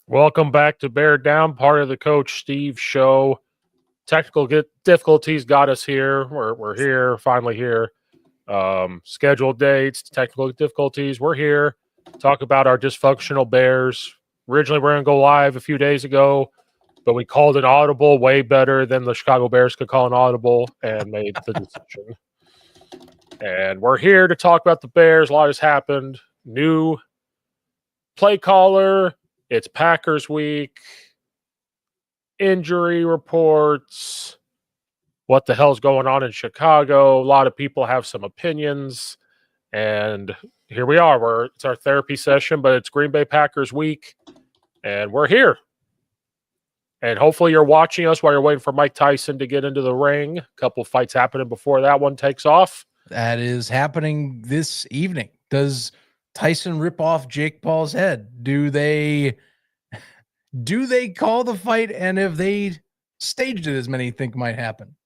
Welcome back to Bear Down, part of the Coach Steve Show. Technical difficulties got us here. We're here, finally here. Scheduled dates, technical difficulties. We're here. Talk about our dysfunctional Bears. Originally, we're going to go live a few days ago, but we called an audible way better than the Chicago Bears could call an audible and made the decision. And we're here to talk about the Bears. A lot has happened. New play caller. It's Packers week, injury reports, what the hell's going on in Chicago. A lot of people have some opinions, and here we are. It's our therapy session, but it's Green Bay Packers week, and we're here. And hopefully you're watching us while you're waiting for Mike Tyson to get into the ring. A couple fights happening before that one takes off. That is happening this evening. Does Tyson rip off Jake Paul's head? Do they call the fight? And if they staged it, as many think might happen,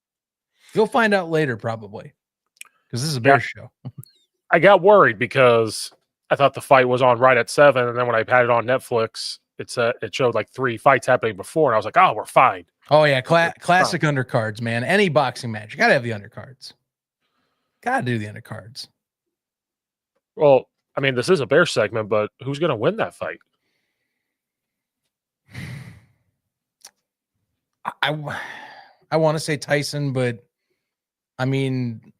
you'll find out later probably, because this is a Bears show. I got worried because I thought the fight was on right at 7, and then when I had it on Netflix, it showed like 3 fights happening before, and I was like, oh, we're fine. Oh yeah, classic undercards, man. Any boxing match, you gotta have the undercards. Gotta do the undercards. Well, I mean, this is a Bears segment, but who's going to win that fight? I want to say Tyson, but I mean,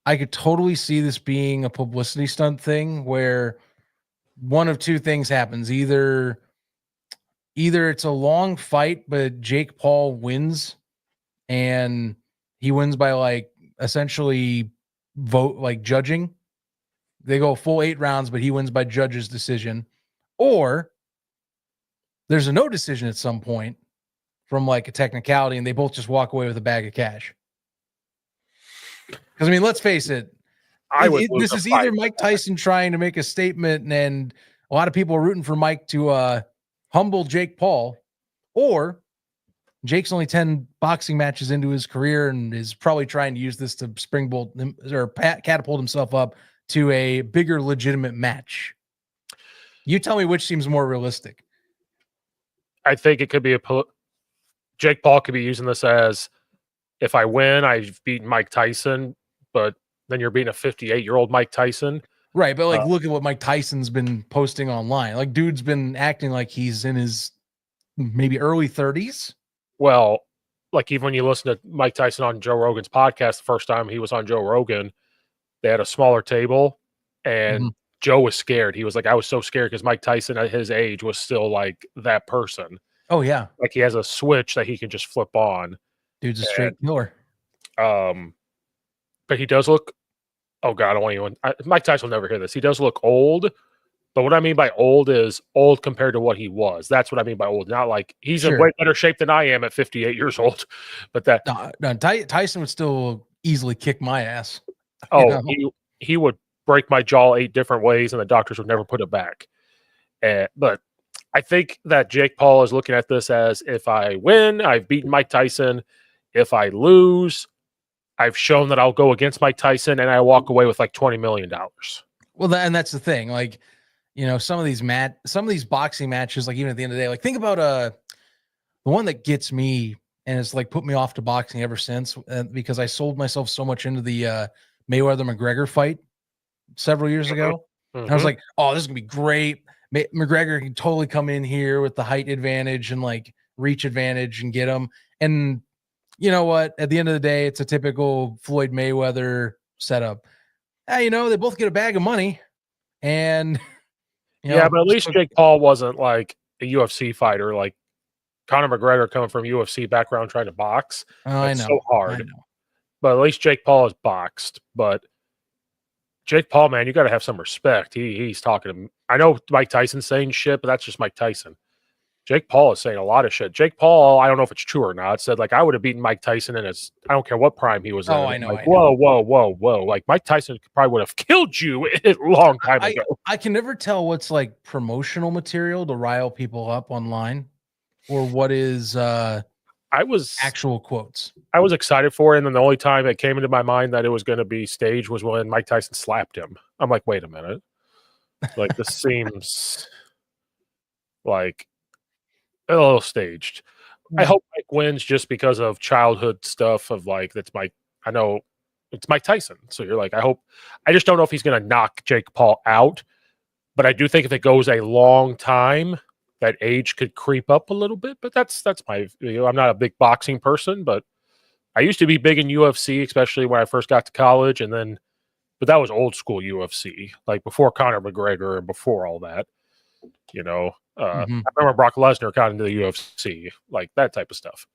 I could totally see this being a publicity stunt thing where one of two things happens. Either it's a long fight, but Jake Paul wins, and he wins by like essentially judging. They go full 8 rounds, but he wins by judge's decision. Or there's a no decision at some point from like a technicality, and they both just walk away with a bag of cash. Because, I mean, let's face it, this is either Mike Tyson trying to make a statement, and a lot of people are rooting for Mike to humble Jake Paul, or Jake's only 10 boxing matches into his career and is probably trying to use this to springboard or catapult himself up to a bigger legitimate match. You tell me which seems more realistic. I think it could be Jake Paul could be using this as, if I win, I've beaten Mike Tyson, but then you're beating a 58-year-old Mike Tyson. Right, but like look at what Mike Tyson's been posting online. Like, dude's been acting like he's in his maybe early 30s. Well, like even when you listen to Mike Tyson on Joe Rogan's podcast, the first time he was on Joe Rogan, they had a smaller table, and Joe was scared. He was like, I was so scared because Mike Tyson at his age was still like that person. Oh, yeah. Like he has a switch that he can just flip on. Dude's a straight killer. But he does look, oh God, I don't want anyone. Mike Tyson will never hear this. He does look old, but what I mean by old is old compared to what he was. That's what I mean by old. Not like he's in way better shape than I am at 58 years old. But that Tyson would still easily kick my ass. Oh, he would break my jaw 8 different ways, and the doctors would never put it back. But I think that Jake Paul is looking at this as, if I win, I've beaten Mike Tyson. If I lose, I've shown that I'll go against Mike Tyson, and I walk away with like $20 million. Well, and that's the thing. Like, you know, some of these boxing matches, like even at the end of the day, like think about the one that gets me and it's like put me off to boxing ever since, because I sold myself so much into the Mayweather-McGregor fight several years ago. I was like, oh, this is gonna be great. McGregor can totally come in here with the height advantage and like reach advantage and get him. And you know what? At the end of the day, it's a typical Floyd Mayweather setup. You know, they both get a bag of money, and but at least Jake Paul wasn't like a UFC fighter, like Conor McGregor coming from UFC background trying to box. I know. So hard. But at least Jake Paul has boxed. But Jake Paul, man, you got to have some respect. He's talking to him. I know Mike Tyson's saying shit, but that's just Mike Tyson. Jake Paul is saying a lot of shit. Jake Paul, I don't know if it's true or not, said like I would have beaten Mike Tyson in his I don't care what prime he was in. Oh, I know. Like, whoa. Like Mike Tyson probably would have killed you a long time ago. I can never tell what's like promotional material to rile people up online or what is actual quotes. I was excited for it, and then the only time it came into my mind that it was going to be staged was when Mike Tyson slapped him. I'm like, wait a minute. Like, this seems like a little staged. I hope Mike wins just because of childhood stuff of like, I know it's Mike Tyson. So you're like, I just don't know if he's going to knock Jake Paul out. But I do think if it goes a long time, that age could creep up a little bit. But that's my view. I'm not a big boxing person, but I used to be big in UFC, especially when I first got to college. But that was old school UFC, like before Conor McGregor and before all that. I remember Brock Lesnar got into the UFC, like that type of stuff.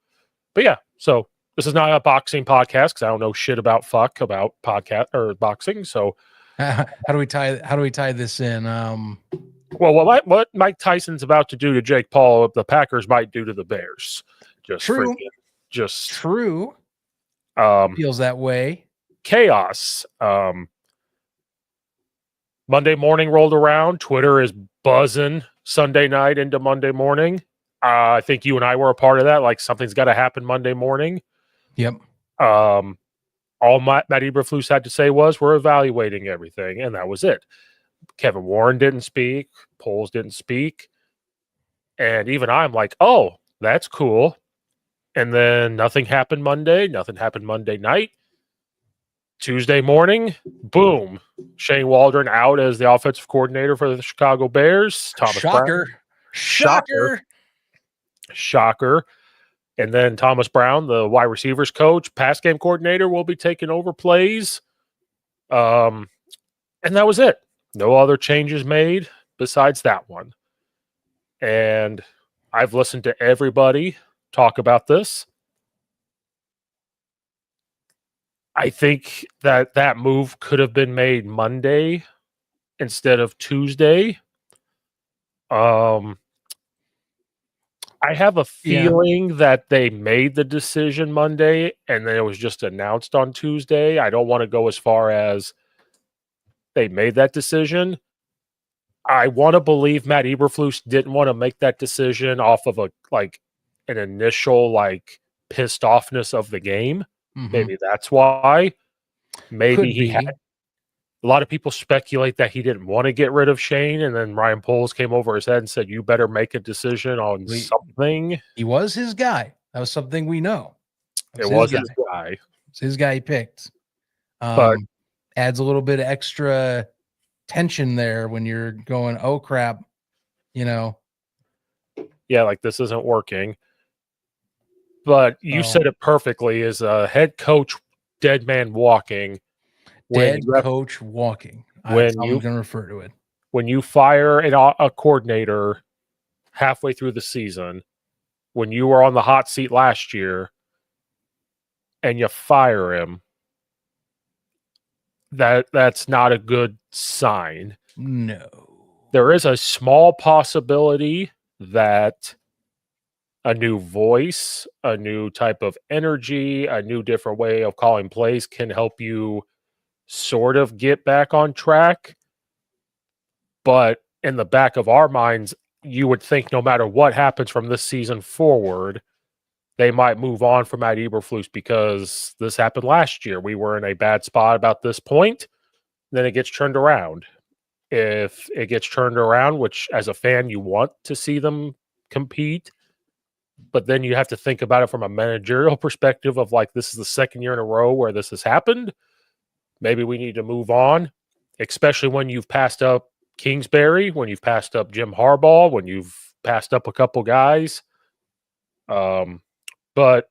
But yeah, so this is not a boxing podcast because I don't know shit about podcast or boxing. So how do we tie this in? Well, what Mike Tyson's about to do to Jake Paul, the Packers might do to the Bears. True. Feels that way. Chaos. Monday morning rolled around. Twitter is buzzing Sunday night into Monday morning. I think you and I were a part of that. Like something's got to happen Monday morning. Yep. All Matt Eberflus had to say was we're evaluating everything, and that was it. Kevin Warren didn't speak. Poles didn't speak. And even I'm like, oh, that's cool. And then nothing happened Monday. Nothing happened Monday night. Tuesday morning, boom. Shane Waldron out as the offensive coordinator for the Chicago Bears. Shocker. And then Thomas Brown, the wide receivers coach, pass game coordinator, will be taking over plays. And that was it. No other changes made besides that one. And I've listened to everybody talk about this. I think that move could have been made Monday instead of Tuesday. I have a feeling that they made the decision Monday and then it was just announced on Tuesday. I don't want to go as far as they made that decision. I want to believe Matt Eberflus didn't want to make that decision off of an initial pissed offness of the game. Mm-hmm. Maybe that's why. Maybe he had. A lot of people speculate that he didn't want to get rid of Shane, and then Ryan Poles came over his head and said, "You better make a decision on something." He was his guy. That was something we know. It was his guy. It's his guy he picked. But adds a little bit of extra tension there when you're going, "Oh crap," Yeah, like this isn't working. But you said it perfectly: is a head coach dead man walking. Coach walking. That's how I'm going to refer to it. When you fire a coordinator halfway through the season, when you were on the hot seat last year, and you fire him, that's not a good sign. No. There is a small possibility that a new voice, a new type of energy, a new different way of calling plays can help you sort of get back on track. But in the back of our minds, you would think no matter what happens from this season forward, they might move on from Matt Eberflus because this happened last year. We were in a bad spot about this point. Then it gets turned around. If it gets turned around, which as a fan, you want to see them compete, but then you have to think about it from a managerial perspective of this is the second year in a row where this has happened. Maybe we need to move on, especially when you've passed up Kingsbury, when you've passed up Jim Harbaugh, when you've passed up a couple guys. But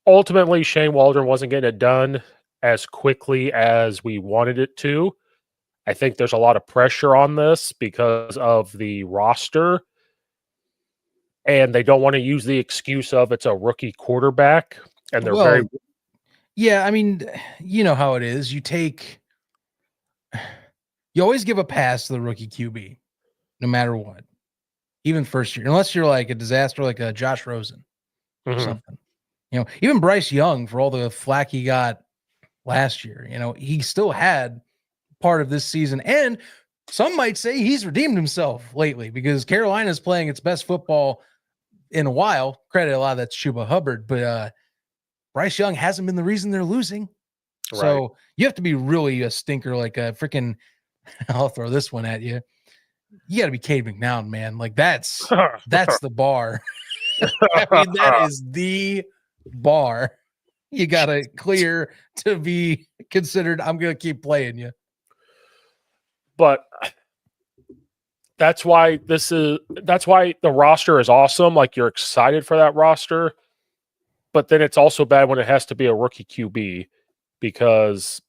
ultimately, Shane Waldron wasn't getting it done as quickly as we wanted it to. I think there's a lot of pressure on this because of the roster. And they don't want to use the excuse of it's a rookie quarterback. And they're Yeah, I mean, you know how it is. You always give a pass to the rookie QB, no matter what. even first year, unless you're like a disaster like a Josh Rosen or Mhm. something. You know, even Bryce Young, for all the flack he got last year, you know, he still had part of this season. And some might say he's redeemed himself lately because Carolina's playing its best football in a while. Credit a lot of that's Chuba Hubbard, but Bryce Young hasn't been the reason they're losing. Right. So you have to be really a stinker, like a freaking, I'll throw this one at you. You got to be Cade McNown, man. Like that's the bar. I mean, that is the bar you got to clear to be considered. I'm going to keep playing you. But that's why the roster is awesome. Like, you're excited for that roster, but then it's also bad when it has to be a rookie QB because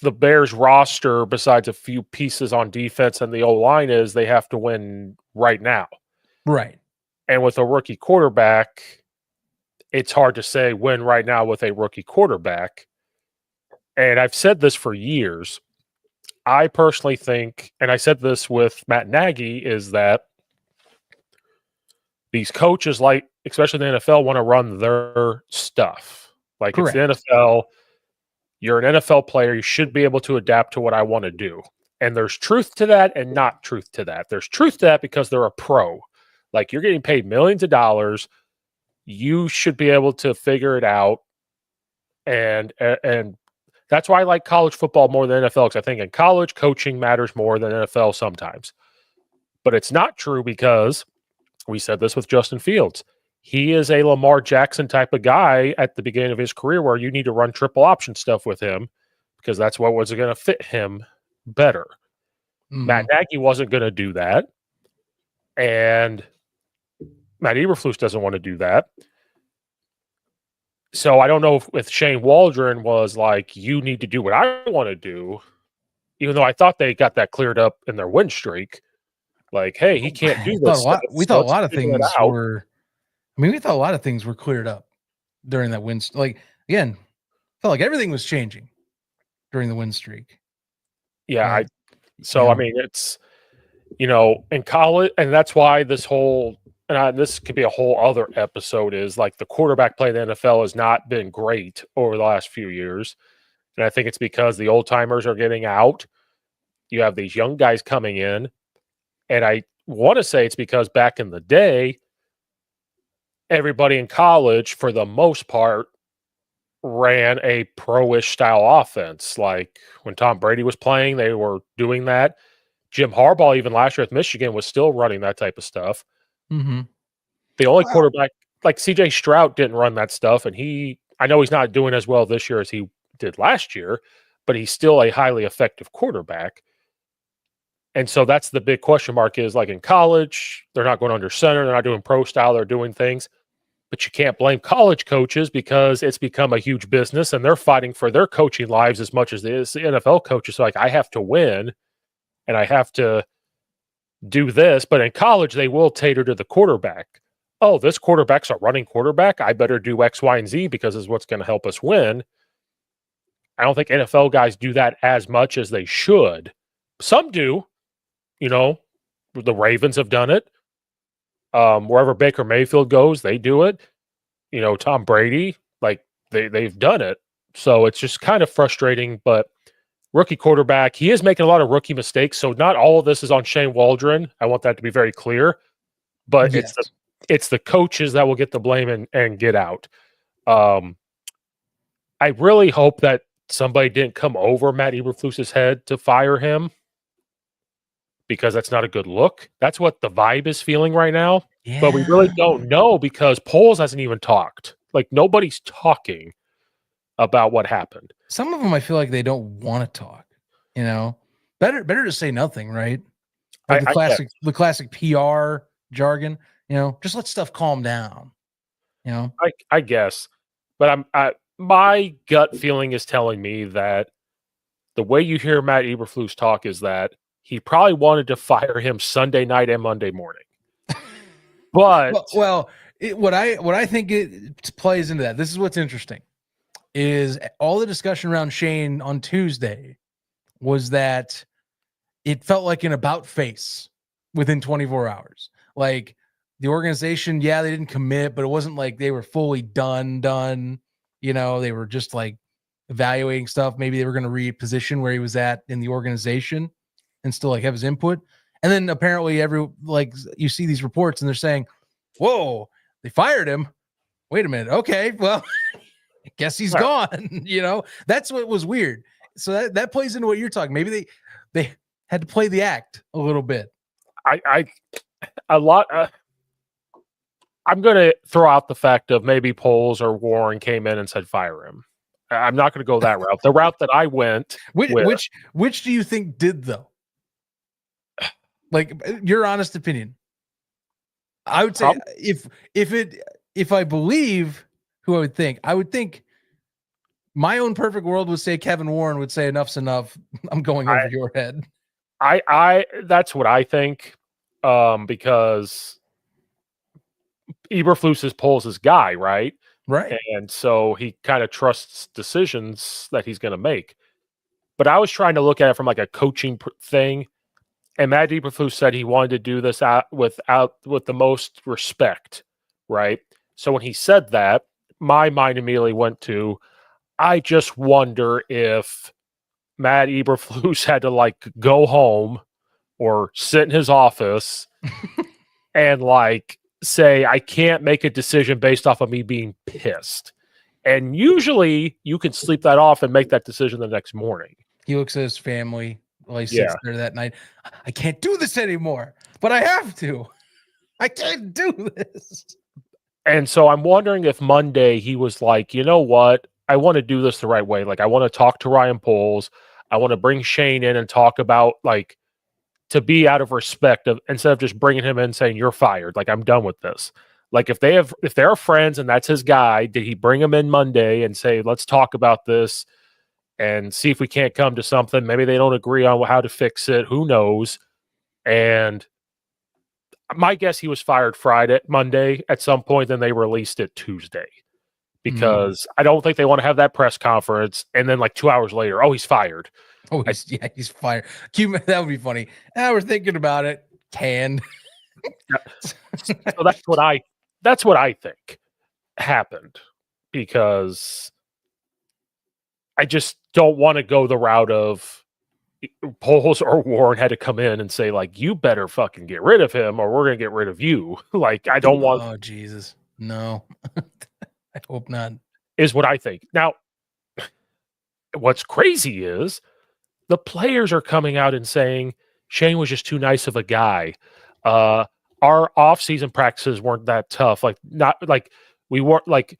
the Bears roster, besides a few pieces on defense and the O-line, is they have to win right now. Right. And with a rookie quarterback, it's hard to say win right now with a rookie quarterback. And I've said this for years. I personally think, and I said this with Matt Nagy, is that these coaches, like especially the NFL, want to run their stuff. Like, Correct. It's the NFL. You're an NFL player. You should be able to adapt to what I want to do. And there's truth to that and not truth to that. There's truth to that because they're a pro. Like, you're getting paid millions of dollars. You should be able to figure it out. And that's why I like college football more than NFL, because I think in college, coaching matters more than NFL sometimes. But it's not true because we said this with Justin Fields. He is a Lamar Jackson type of guy at the beginning of his career where you need to run triple option stuff with him because that's what was going to fit him better. Mhm. Matt Nagy wasn't going to do that. And Matt Eberflus doesn't want to do that. So I don't know if Shane Waldron was like, you need to do what I want to do, even though I thought they got that cleared up in their win streak. Like, hey, he can't do this stuff. We thought a lot of things were. I mean, we thought a lot of things were cleared up during that win. Like, again, felt like everything was changing during the win streak. Yeah. Right. I mean, it's, in college, and that's why this whole, and this could be a whole other episode, is like the quarterback play in the NFL has not been great over the last few years. And I think it's because the old timers are getting out. You have these young guys coming in. And I want to say it's because back in the day, everybody in college, for the most part, ran a pro-ish style offense. Like when Tom Brady was playing, they were doing that. Jim Harbaugh, even last year with Michigan, was still running that type of stuff. Mm-hmm. The only quarterback, like CJ Stroud, didn't run that stuff. And I know he's not doing as well this year as he did last year, but he's still a highly effective quarterback. And so that's the big question mark, is like in college, they're not going under center. They're not doing pro style. They're doing things. But you can't blame college coaches because it's become a huge business and they're fighting for their coaching lives as much as the NFL coaches. So like, I have to win and I have to do this. But in college, they will cater to the quarterback. Oh, this quarterback's a running quarterback. I better do X, Y, and Z because it's what's going to help us win. I don't think NFL guys do that as much as they should. Some do. The Ravens have done it. Wherever Baker Mayfield goes, they do it. Tom Brady, like they've done it. So it's just kind of frustrating, but rookie quarterback, he is making a lot of rookie mistakes. So not all of this is on Shane Waldron. I want that to be very clear, but Yes. it's the coaches that will get the blame and get out. I really hope that somebody didn't come over Matt Eberflus's head to fire him, because that's not a good look. That's what the vibe is feeling right now. Yeah. But we really don't know because Poles hasn't even talked. Like, nobody's talking about what happened. Some of them, I feel like they don't want to talk. Better to say nothing, right? Like the classic PR jargon. Just let stuff calm down. I guess, but my gut feeling is telling me that the way you hear Matt Eberflus talk is that he probably wanted to fire him Sunday night and Monday morning. But what I think it plays into that. This is what's interesting, is all the discussion around Shane on Tuesday was that it felt like an about face within 24 hours. Like the organization, yeah, they didn't commit, but it wasn't like they were fully done. You know, they were just like evaluating stuff. Maybe they were going to reposition where he was at in the organization and still like have his input. And then apparently you see these reports and they're saying, whoa, they fired him. Wait a minute. Okay, well, I guess he's gone. You know, that's what was weird. So that plays into what you're talking. Maybe they had to play the act a little bit. I'm going to throw out the fact of maybe Poles or Warren came in and said fire him. I'm not going to go that route. The route that I went, which do you think did though? Like your honest opinion. I would say if I believe who I would think my own perfect world would say Kevin Warren would say enough's enough. I'm going over your head. That's what I think. Because Eberflus is Poles' guy, right? Right. And so he kind of trusts decisions that he's going to make. But I was trying to look at it from like a coaching thing. And Matt Eberflus said he wanted to do this with the most respect, right? So when he said that, my mind immediately went to, I just wonder if Matt Eberflus had to like go home or sit in his office and like say, I can't make a decision based off of me being pissed. And usually you can sleep that off and make that decision the next morning. He looks at his family while he sits there that night. I can't do this anymore, but I have to. I can't do this. And so I'm wondering if Monday he was like, you know what? I want to do this the right way. Like, I want to talk to Ryan Poles. I want to bring Shane in and talk about, like, to be out of respect of instead of just bringing him in saying, you're fired. Like, I'm done with this. Like, if they're friends and that's his guy, did he bring him in Monday and say, let's talk about this and see if we can't come to something? Maybe they don't agree on how to fix it. Who knows? And my guess he was fired Monday at some point, then they released it Tuesday because I don't think they want to have that press conference and then like 2 hours later, oh, he's fired. Oh, he's fired. Keilman, that would be funny. We're thinking about it. Canned. So that's what I think happened because I just don't want to go the route of Poles or Warren had to come in and say, like, you better fucking get rid of him or we're going to get rid of you. Like, I don't want. Oh, Jesus. No, I hope not. Is what I think. Now, what's crazy is the players are coming out and saying Shane was just too nice of a guy. Our off-season practices weren't that tough. Like, not like we weren't like.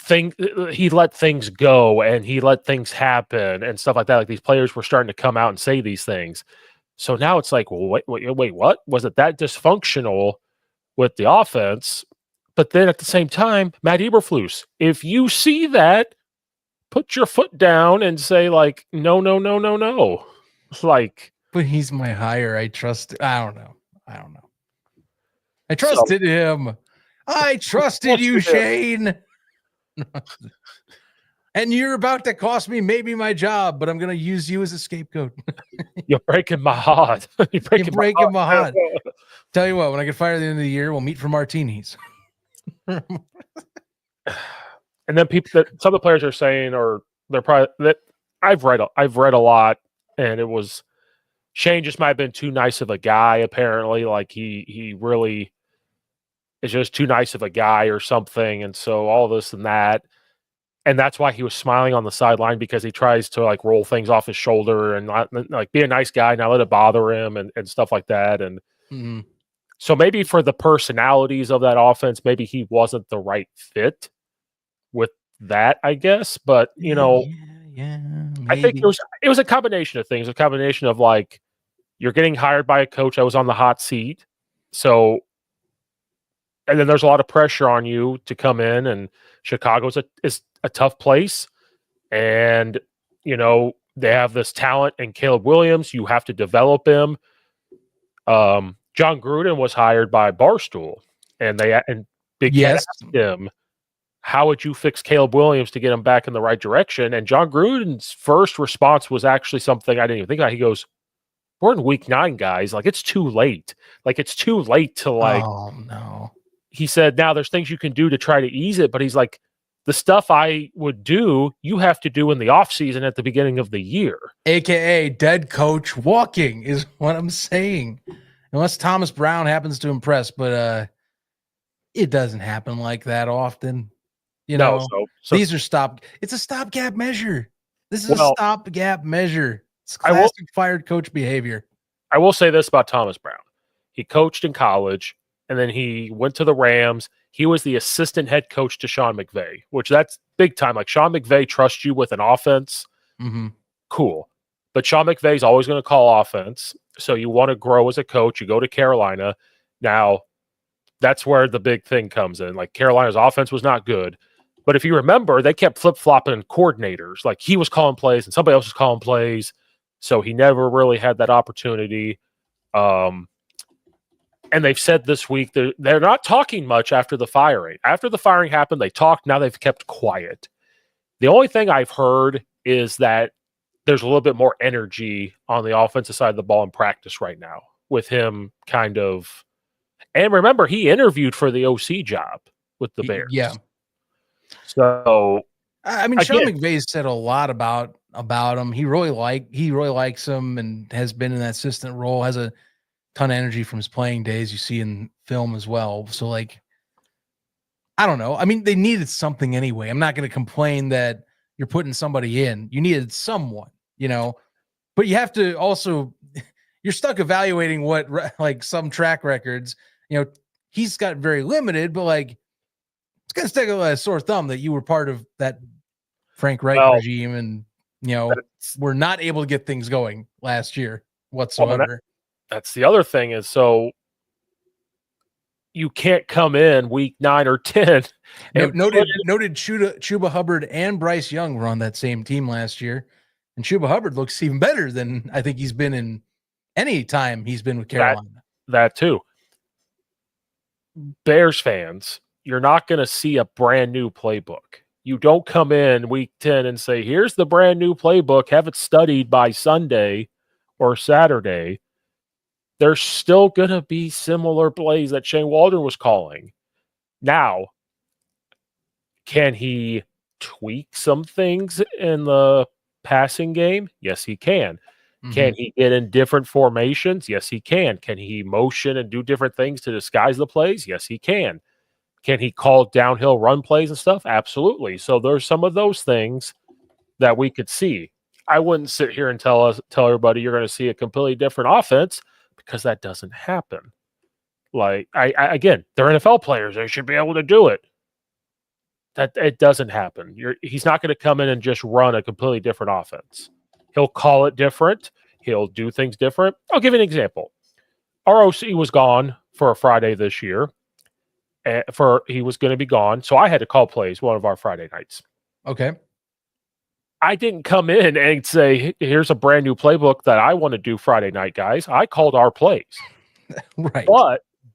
He let things go and he let things happen and stuff like that. Like these players were starting to come out and say these things. So now it's like, well, wait, what? Was it that dysfunctional with the offense? But then at the same time, Matt Eberflus, if you see that, put your foot down and say like, no. Like, but he's my hire. I trust. I don't know. I trusted him. I trusted you, Shane. And you're about to cost me maybe my job, but I'm going to use you as a scapegoat. You're breaking my heart. You're breaking my heart. Tell you what, when I get fired at the end of the year, we'll meet for martinis. And then some of the players are saying, or they're probably that I've read a lot, and it was Shane just might have been too nice of a guy. Apparently, like he really is just too nice of a guy or something, and so all this and that. And that's why he was smiling on the sideline because he tries to like roll things off his shoulder and not like be a nice guy, not let it bother him and stuff like that. And so maybe for the personalities of that offense, maybe he wasn't the right fit with that, I guess. But I think it was a combination of things, a combination of like you're getting hired by a coach that was on the hot seat. So and then there's a lot of pressure on you to come in, and Chicago is a tough place. And, they have this talent in Caleb Williams. You have to develop him. John Gruden was hired by Barstool, and Big Cat asked him, how would you fix Caleb Williams to get him back in the right direction? And John Gruden's first response was actually something I didn't even think about. He goes, we're in week 9, guys. Like, it's too late. Like, it's too late to like. Oh no. He said, now there's things you can do to try to ease it, but he's like, the stuff I would do, you have to do in the off season at the beginning of the year. AKA dead coach walking is what I'm saying. Unless Thomas Brown happens to impress, but it doesn't happen like that often. You know, so these are it's a stopgap measure. This is Well, a stopgap measure. It's I will- classic fired coach behavior. I will say this about Thomas Brown. He coached in college, and then he went to the Rams. He was the assistant head coach to Sean McVay, which that's big time. Like, Sean McVay trusts you with an offense. Mm-hmm. Cool. But Sean McVay's always going to call offense. So you want to grow as a coach. You go to Carolina. Now, that's where the big thing comes in. Like, Carolina's offense was not good. But if you remember, they kept flip-flopping coordinators. Like, he was calling plays and somebody else was calling plays. So he never really had that opportunity. And they've said this week they're not talking much after the firing. After the firing happened, they talked. Now they've kept quiet. The only thing I've heard is that there's a little bit more energy on the offensive side of the ball in practice right now with him kind of. And remember, he interviewed for the OC job with the Bears. Yeah. So, I mean, Sean McVay said a lot about him. He really likes him and has been in that assistant role, has a ton of energy from his playing days. You see in film as well. So, like, I don't know. I mean, they needed something anyway. I'm not going to complain that you're putting somebody in. You needed someone, you know, but you have to also, you're stuck evaluating what, like, some track records, you know, he's got very limited, but like, it's going to stick a sore thumb that you were part of that Frank Reich regime and, you know, we're not able to get things going last year whatsoever. That's the other thing is, so you can't come in week 9 or 10. Noted Chuba Hubbard and Bryce Young were on that same team last year. And Chuba Hubbard looks even better than I think he's been in any time he's been with Carolina. That too. Bears fans, you're not going to see a brand new playbook. You don't come in week 10 and say, here's the brand new playbook, have it studied by Sunday or Saturday. There's still going to be similar plays that Shane Waldron was calling. Now, can he tweak some things in the passing game? Yes, he can. Mm-hmm. Can he get in different formations? Yes, he can. Can he motion and do different things to disguise the plays? Yes, he can. Can he call downhill run plays and stuff? Absolutely. So there's some of those things that we could see. I wouldn't sit here and tell everybody you're going to see a completely different offense, because that doesn't happen. Like, I again, they're NFL players. They should be able to do it. That it doesn't happen. He's not going to come in and just run a completely different offense. He'll call it different. He'll do things different. I'll give you an example. Our OC was gone for a Friday this year. He was going to be gone, so I had to call plays one of our Friday nights. Okay. I didn't come in and say, here's a brand new playbook that I want to do Friday night, guys. I called our plays. Right.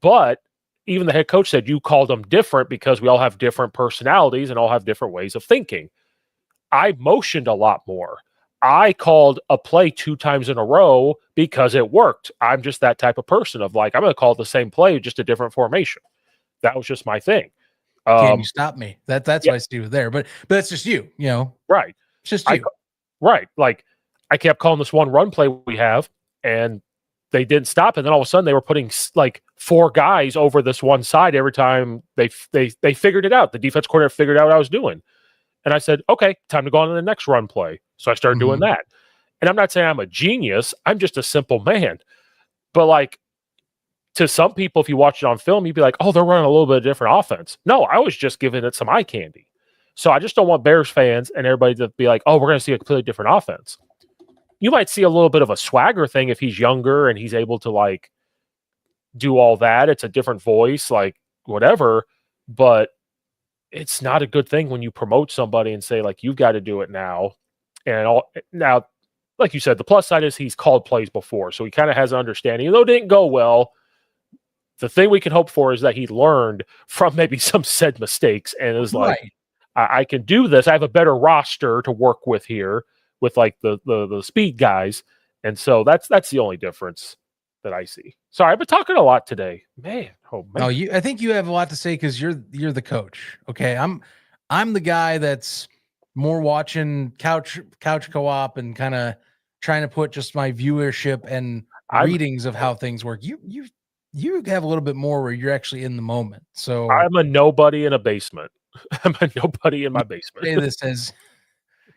But even the head coach said you called them different because we all have different personalities and all have different ways of thinking. I motioned a lot more. I called a play 2 times in a row because it worked. I'm just that type of person of like, I'm going to call the same play, just a different formation. That was just my thing. Can you stop me? That's what I see there. But that's just you know. Right. It's just you. Right. Like, I kept calling this one run play we have, and they didn't stop. And then all of a sudden they were putting like 4 guys over this one side every time they figured it out. The defense coordinator figured out what I was doing. And I said, okay, time to go on to the next run play. So I started doing that. And I'm not saying I'm a genius. I'm just a simple man. But like, to some people, if you watch it on film, you'd be like, oh, they're running a little bit of different offense. No, I was just giving it some eye candy. So I just don't want Bears fans and everybody to be like, oh, we're going to see a completely different offense. You might see a little bit of a swagger thing if he's younger and he's able to like do all that. It's a different voice, like whatever. But it's not a good thing when you promote somebody and say, like, you've got to do it now. And now, like you said, the plus side is he's called plays before. So he kind of has an understanding. Though it didn't go well, the thing we can hope for is that he learned from maybe some said mistakes and is like, I can do this. I have a better roster to work with here with like the speed guys. And so that's the only difference that I see. Sorry, I've been talking a lot today. Man, oh man. No, I think you have a lot to say because you're the coach. Okay. I'm the guy that's more watching couch co-op and kind of trying to put just my viewership and readings of how things work. You have a little bit more where you're actually in the moment. So I'm a nobody in a basement. I'm a nobody in my basement.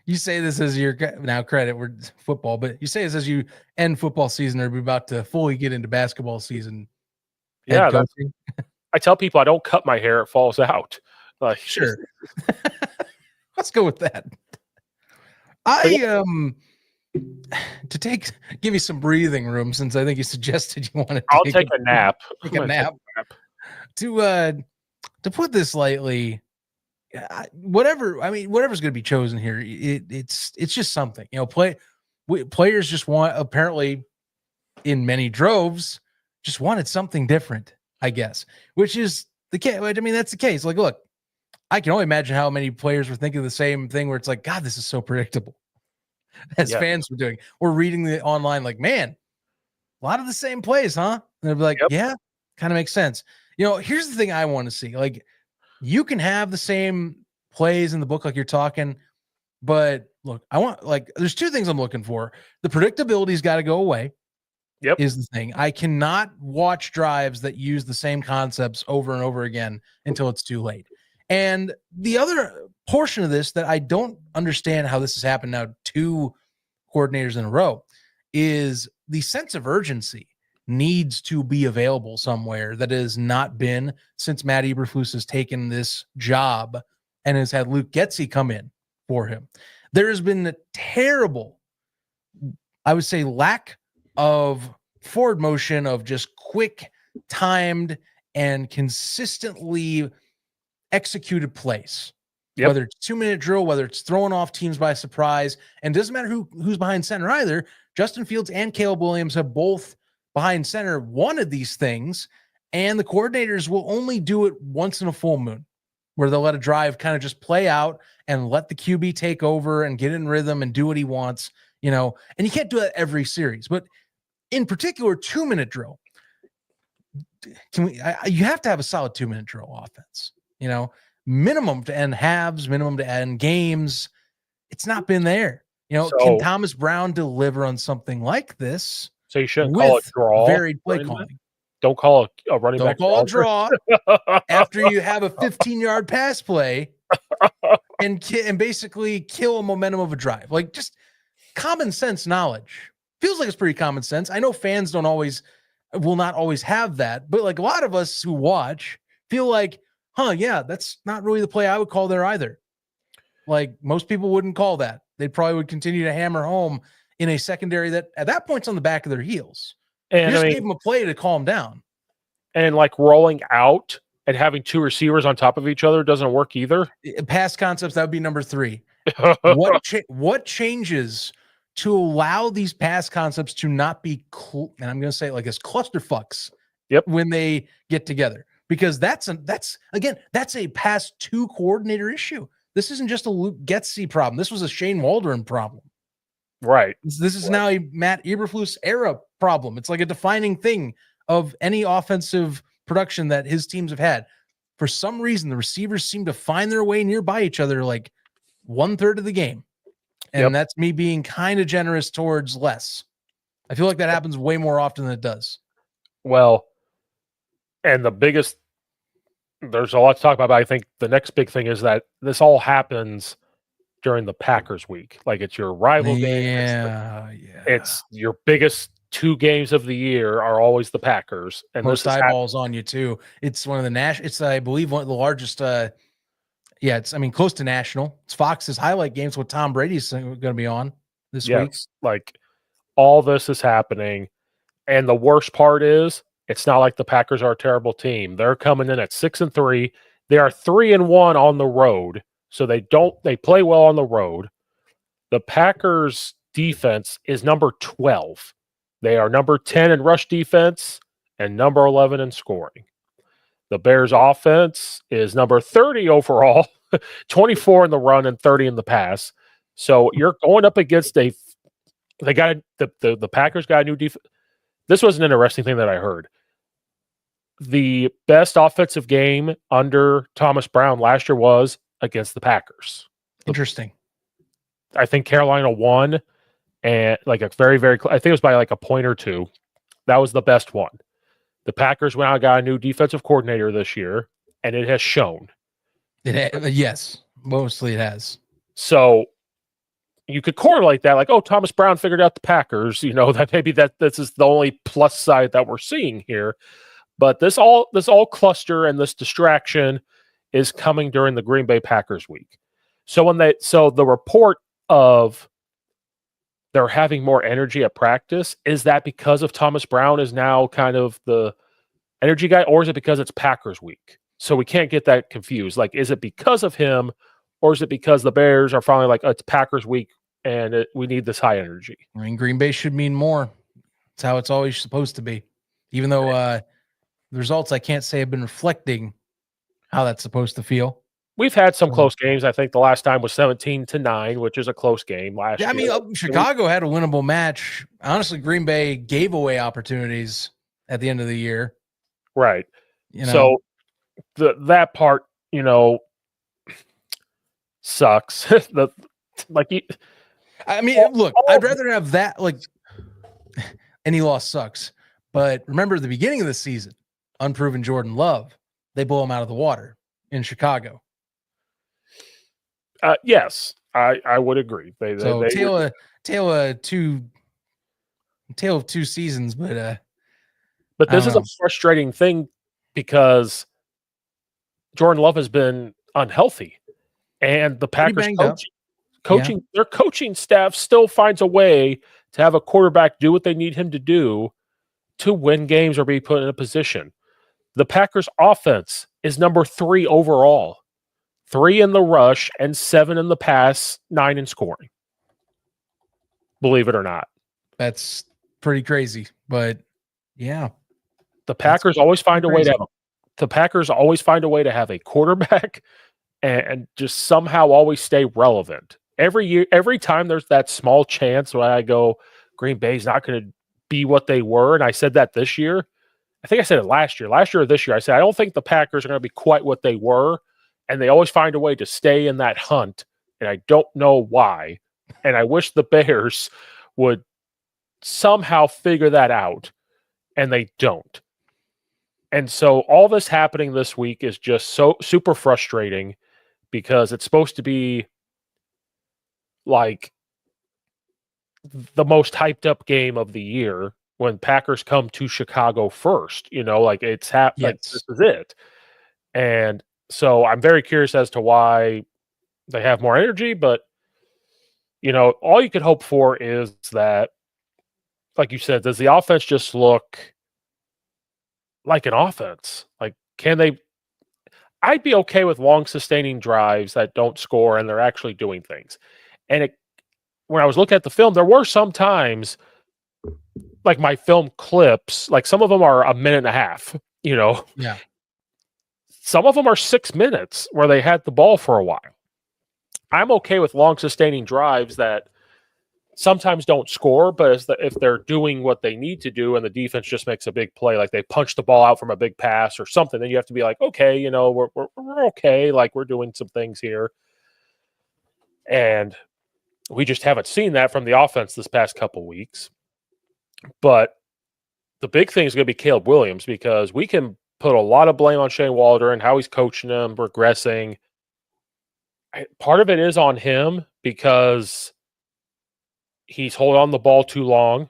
You say this as your now credit we're football, but you say this as you end football season or be about to fully get into basketball season. Yeah, I tell people I don't cut my hair; it falls out. Like, sure, let's go with that. Give you some breathing room since I think you suggested you wanted to I'll take a nap. Take a nap. To put this lightly, whatever's going to be chosen here, it's just something, players just want, apparently in many droves, just wanted something different, I guess, which is the case. I mean, that's the case. Like, look, I can only imagine how many players were thinking the same thing where it's like, God, this is so predictable. As fans were doing, or reading the online, like, man, a lot of the same plays, huh? And they'd be like, yeah, kind of makes sense. Here's the thing I want to see. Like, you can have the same plays in the book, like you're talking, but look, there's two things I'm looking for. The predictability's got to go away. Is the thing. I cannot watch drives that use the same concepts over and over again until it's too late. And the other portion of this that I don't understand how this has happened now, 2 coordinators in a row, is the sense of urgency needs to be available somewhere that has not been since Matt Eberflus has taken this job and has had Luke Getsy come in for him. There has been a terrible, I would say, lack of forward motion of just quick, timed, and consistently executed plays. Whether it's 2-minute drill, whether it's throwing off teams by surprise, and doesn't matter who's behind center either. Justin Fields and Caleb Williams have both behind center wanted these things, and the coordinators will only do it once in a full moon, where they'll let a drive kind of just play out and let the QB take over and get in rhythm and do what he wants, and you can't do that every series, but in particular, 2-minute drill. You have to have a solid 2-minute drill offense, minimum to end halves, minimum to end games. It's not been there. Can Thomas Brown deliver on something like this? So you shouldn't call it draw. Varied play calling. Don't call a running back. Don't call a draw after you have a 15-yard pass play and basically kill a momentum of a drive. Like, just common sense knowledge. Feels like it's pretty common sense. I know fans will not always have that, but like a lot of us who watch feel like, that's not really the play I would call there either. Like, most people wouldn't call that. They probably would continue to hammer home in a secondary that at that point's on the back of their heels. And you just gave them a play to calm down. And like rolling out and having 2 receivers on top of each other doesn't work either. Pass concepts, that would be number 3. What changes to allow these pass concepts to not be and I'm going to say it like this, clusterfucks when they get together? Because that's a pass 2 coordinator issue. This isn't just a Luke Getsy problem. This was a Shane Waldron problem. Right. This is now a Matt Eberflus era problem. It's like a defining thing of any offensive production that his teams have had. For some reason, the receivers seem to find their way nearby each other like 1/3 of the game. And that's me being kind of generous towards less. I feel like that happens way more often than it does. Well, and there's a lot to talk about, but I think the next big thing is that this all happens during the Packers week. Like, it's your rival game. It's your biggest 2 games of the year are always the Packers. And most eyeballs on you too. It's one of the it's, I believe, one of the largest, close to national. It's Fox's highlight games with Tom Brady's going to be on this week. Like, all this is happening. And the worst part is, it's not like the Packers are a terrible team. They're coming in at 6-3. They are 3-1 on the road. So they play well on the road. The Packers defense is number 12. They are number 10 in rush defense and number 11 in scoring. The Bears offense is number 30 overall, 24 in the run and 30 in the pass. So you're going up against a They got the Packers got a new defense. This was an interesting thing that I heard. The best offensive game under Thomas Brown last year was against the Packers. Interesting. I think Carolina won, and like a very, very, I think it was by like a point or two. That was the best one. The Packers went out and got a new defensive coordinator this year, and it has shown. Yes, mostly it has. So you could correlate that, like, oh, Thomas Brown figured out the Packers. That maybe this is the only plus side that we're seeing here. But this all cluster and this distraction is coming during the Green Bay Packers week. So the report of they're having more energy at practice, is that because of Thomas Brown is now kind of the energy guy, or is it because it's Packers week? So we can't get that confused. Like, is it because of him, or is it because the Bears are finally like, oh, it's Packers week and we need this high energy? I mean, Green Bay should mean more. It's how it's always supposed to be. Even though the results, I can't say, have been reflecting how that's supposed to feel. We've had some close games. I think the last time was 17-9, which is a close game last year. I mean, Chicago had a winnable match. Honestly, Green Bay gave away opportunities at the end of the year. Right. So that part, sucks. I'd rather have that, like, any loss sucks. But remember the beginning of the season, unproven Jordan Love, they blow him out of the water in Chicago. Yes, I would agree. Tale of two seasons, but this is a frustrating thing because Jordan Love has been unhealthy, and the Packers their coaching staff still finds a way to have a quarterback do what they need him to do to win games or be put in a position. The Packers offense is number 3 overall. 3 in the rush and 7 in the pass, 9 in scoring. Believe it or not. That's pretty crazy, but yeah. The Packers always find a way to have a quarterback and just somehow always stay relevant. Every year, every time there's that small chance when I go, Green Bay's not going to be what they were, and I said that this year. I think I said it last year or this year. I said, I don't think the Packers are going to be quite what they were. And they always find a way to stay in that hunt, and I don't know why. And I wish the Bears would somehow figure that out, and they don't. And so all this happening this week is just so super frustrating because it's supposed to be like the most hyped up game of the year when Packers come to Chicago first. Like it's like this is it. And so I'm very curious as to why they have more energy, but all you could hope for is that, like you said, does the offense just look like an offense? Like, can they? I'd be okay with long sustaining drives that don't score and they're actually doing things. And when I was looking at the film, there were some times, like my film clips, like some of them are a minute and a half. Yeah. Some of them are 6 minutes where they had the ball for a while. I'm okay with long sustaining drives that sometimes don't score, but if they're doing what they need to do and the defense just makes a big play, like they punch the ball out from a big pass or something, then you have to be like, okay, we're okay. Like we're doing some things here. And we just haven't seen that from the offense this past couple weeks. But the big thing is going to be Caleb Williams, because we can put a lot of blame on Shane Waldron, how he's coaching them, regressing. Part of it is on him because he's holding on the ball too long.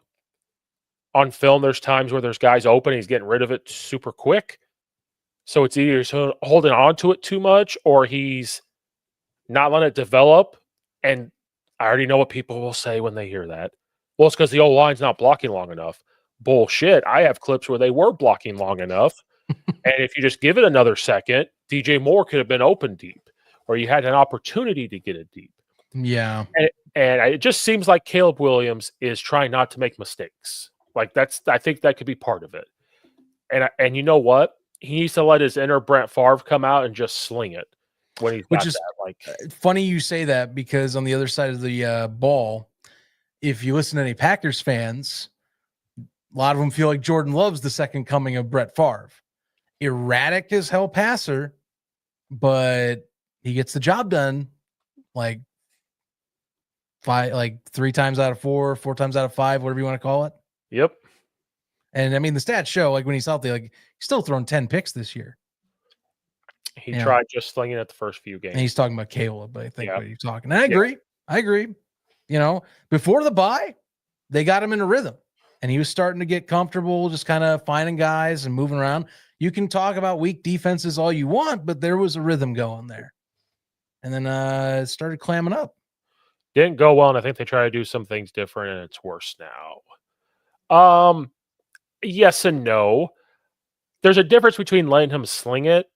On film, there's times where there's guys open, he's getting rid of it super quick. So it's either he's holding on to it too much or he's not letting it develop. And I already know what people will say when they hear that. Well, it's because the O-line's not blocking long enough. Bullshit. I have clips where they were blocking long enough. And if you just give it another second, DJ Moore could have been open deep, or you had an opportunity to get it deep. Yeah. And it just seems like Caleb Williams is trying not to make mistakes. Like I think that could be part of it. And you know what? He needs to let his inner Brent Favre come out and just sling it when he's Which is funny you say that, because on the other side of the ball, if you listen to any Packers fans, a lot of them feel like Jordan Love's the second coming of Brett Favre. Erratic as hell passer, but he gets the job done like 3 times out of 4, 4 times out of 5, whatever you want to call it. Yep. And I mean, the stats show like when he's healthy, like he's still thrown 10 picks this year. He tried just slinging it the first few games. And he's talking about Caleb, I think what he's talking. And I agree. I agree. You know, before the bye, they got him in a rhythm and he was starting to get comfortable, just kind of finding guys and moving around. You can talk about weak defenses all you want, but there was a rhythm going there. And then it started clamming up. Didn't go well, and I think they try to do some things different, and it's worse now. Yes and no. There's a difference between letting him sling it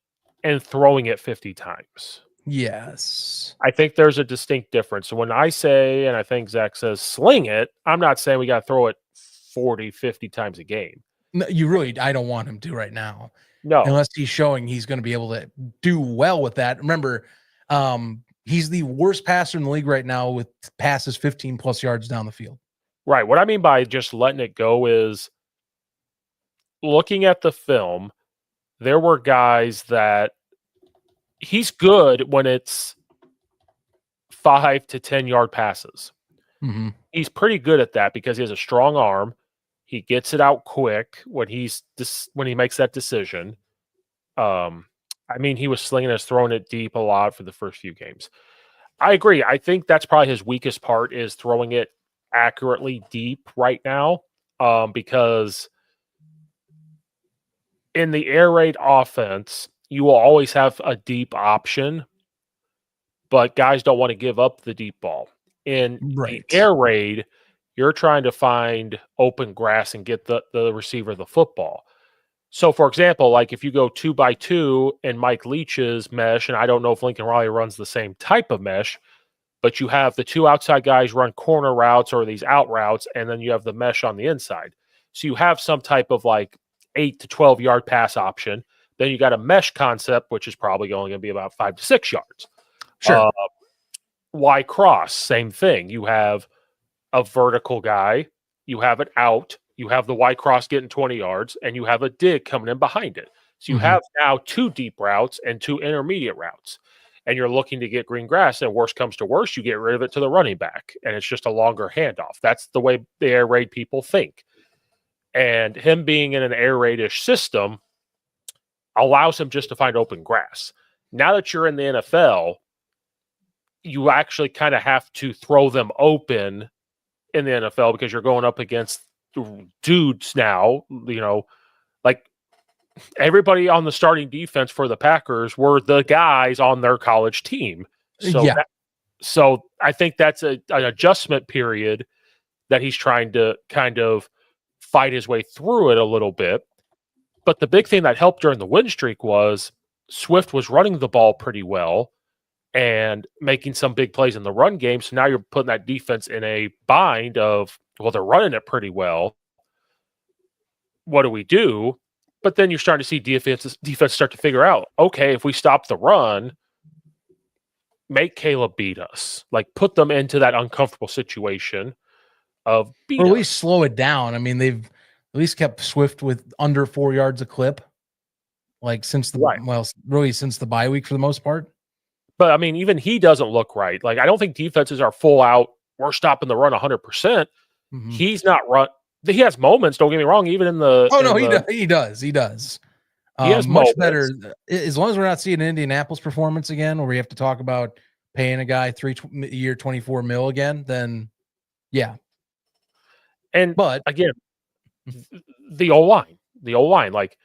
and throwing it 50 times. Yes. I think there's a distinct difference. So when I say, and I think Zach says, sling it, I'm not saying we got to throw it 40, 50 times a game. No, I don't want him to right now. No. Unless he's showing he's going to be able to do well with that. Remember, he's the worst passer in the league right now with passes 15 plus yards down the field. Right. What I mean by just letting it go is looking at the film, there were guys that he's good when it's 5 to 10 yard passes. Mm-hmm. He's pretty good at that because he has a strong arm. He gets it out quick when he makes that decision. I mean, he was slinging us, throwing it deep a lot for the first few games. I agree. I think that's probably his weakest part is throwing it accurately deep right now, because in the air raid offense, you will always have a deep option, but guys don't want to give up the deep ball. In the air raid, you're trying to find open grass and get the receiver the football. So, for example, like if you go 2x2 in Mike Leach's mesh, and I don't know if Lincoln Riley runs the same type of mesh, but you have the 2 outside guys run corner routes or these out routes, and then you have the mesh on the inside. So you have some type of like 8 to 12 yard pass option. Then you got a mesh concept, which is probably only going to be about 5 to 6 yards. Sure. Y cross, same thing. You have a vertical guy, you have it out, you have the Y cross getting 20 yards, and you have a dig coming in behind it. So you have now 2 deep routes and 2 intermediate routes. And you're looking to get green grass, and worst comes to worst, you get rid of it to the running back, and it's just a longer handoff. That's the way the air raid people think. And him being in an air raid-ish system allows him just to find open grass. Now that you're in the NFL, you actually kind of have to throw them open in the NFL because you're going up against dudes now, you know, like everybody on the starting defense for the Packers were the guys on their college team. So, so I think that's an adjustment period that he's trying to kind of fight his way through it a little bit. But the big thing that helped during the win streak was Swift was running the ball pretty well and making some big plays in the run game. So now you're putting that defense in a bind of, well, they're running it pretty well. What do we do? But then you're starting to see defense start to figure out, okay, if we stop the run, make Caleb beat us. Like put them into that uncomfortable situation of beat or at us. least slow it down. I mean, they've at least kept Swift with under 4 yards a clip, like since since the bye week for the most part. But I mean, even he doesn't look right. Like I don't think defenses are full out. We're stopping the run 100%. He's not run. He has moments. Don't get me wrong. Even in the he does. He does. He has much moments. better as long as we're not seeing an Indianapolis performance again, where we have to talk about paying a guy 3-year $24 million again. Then, yeah. But again, the O-line, like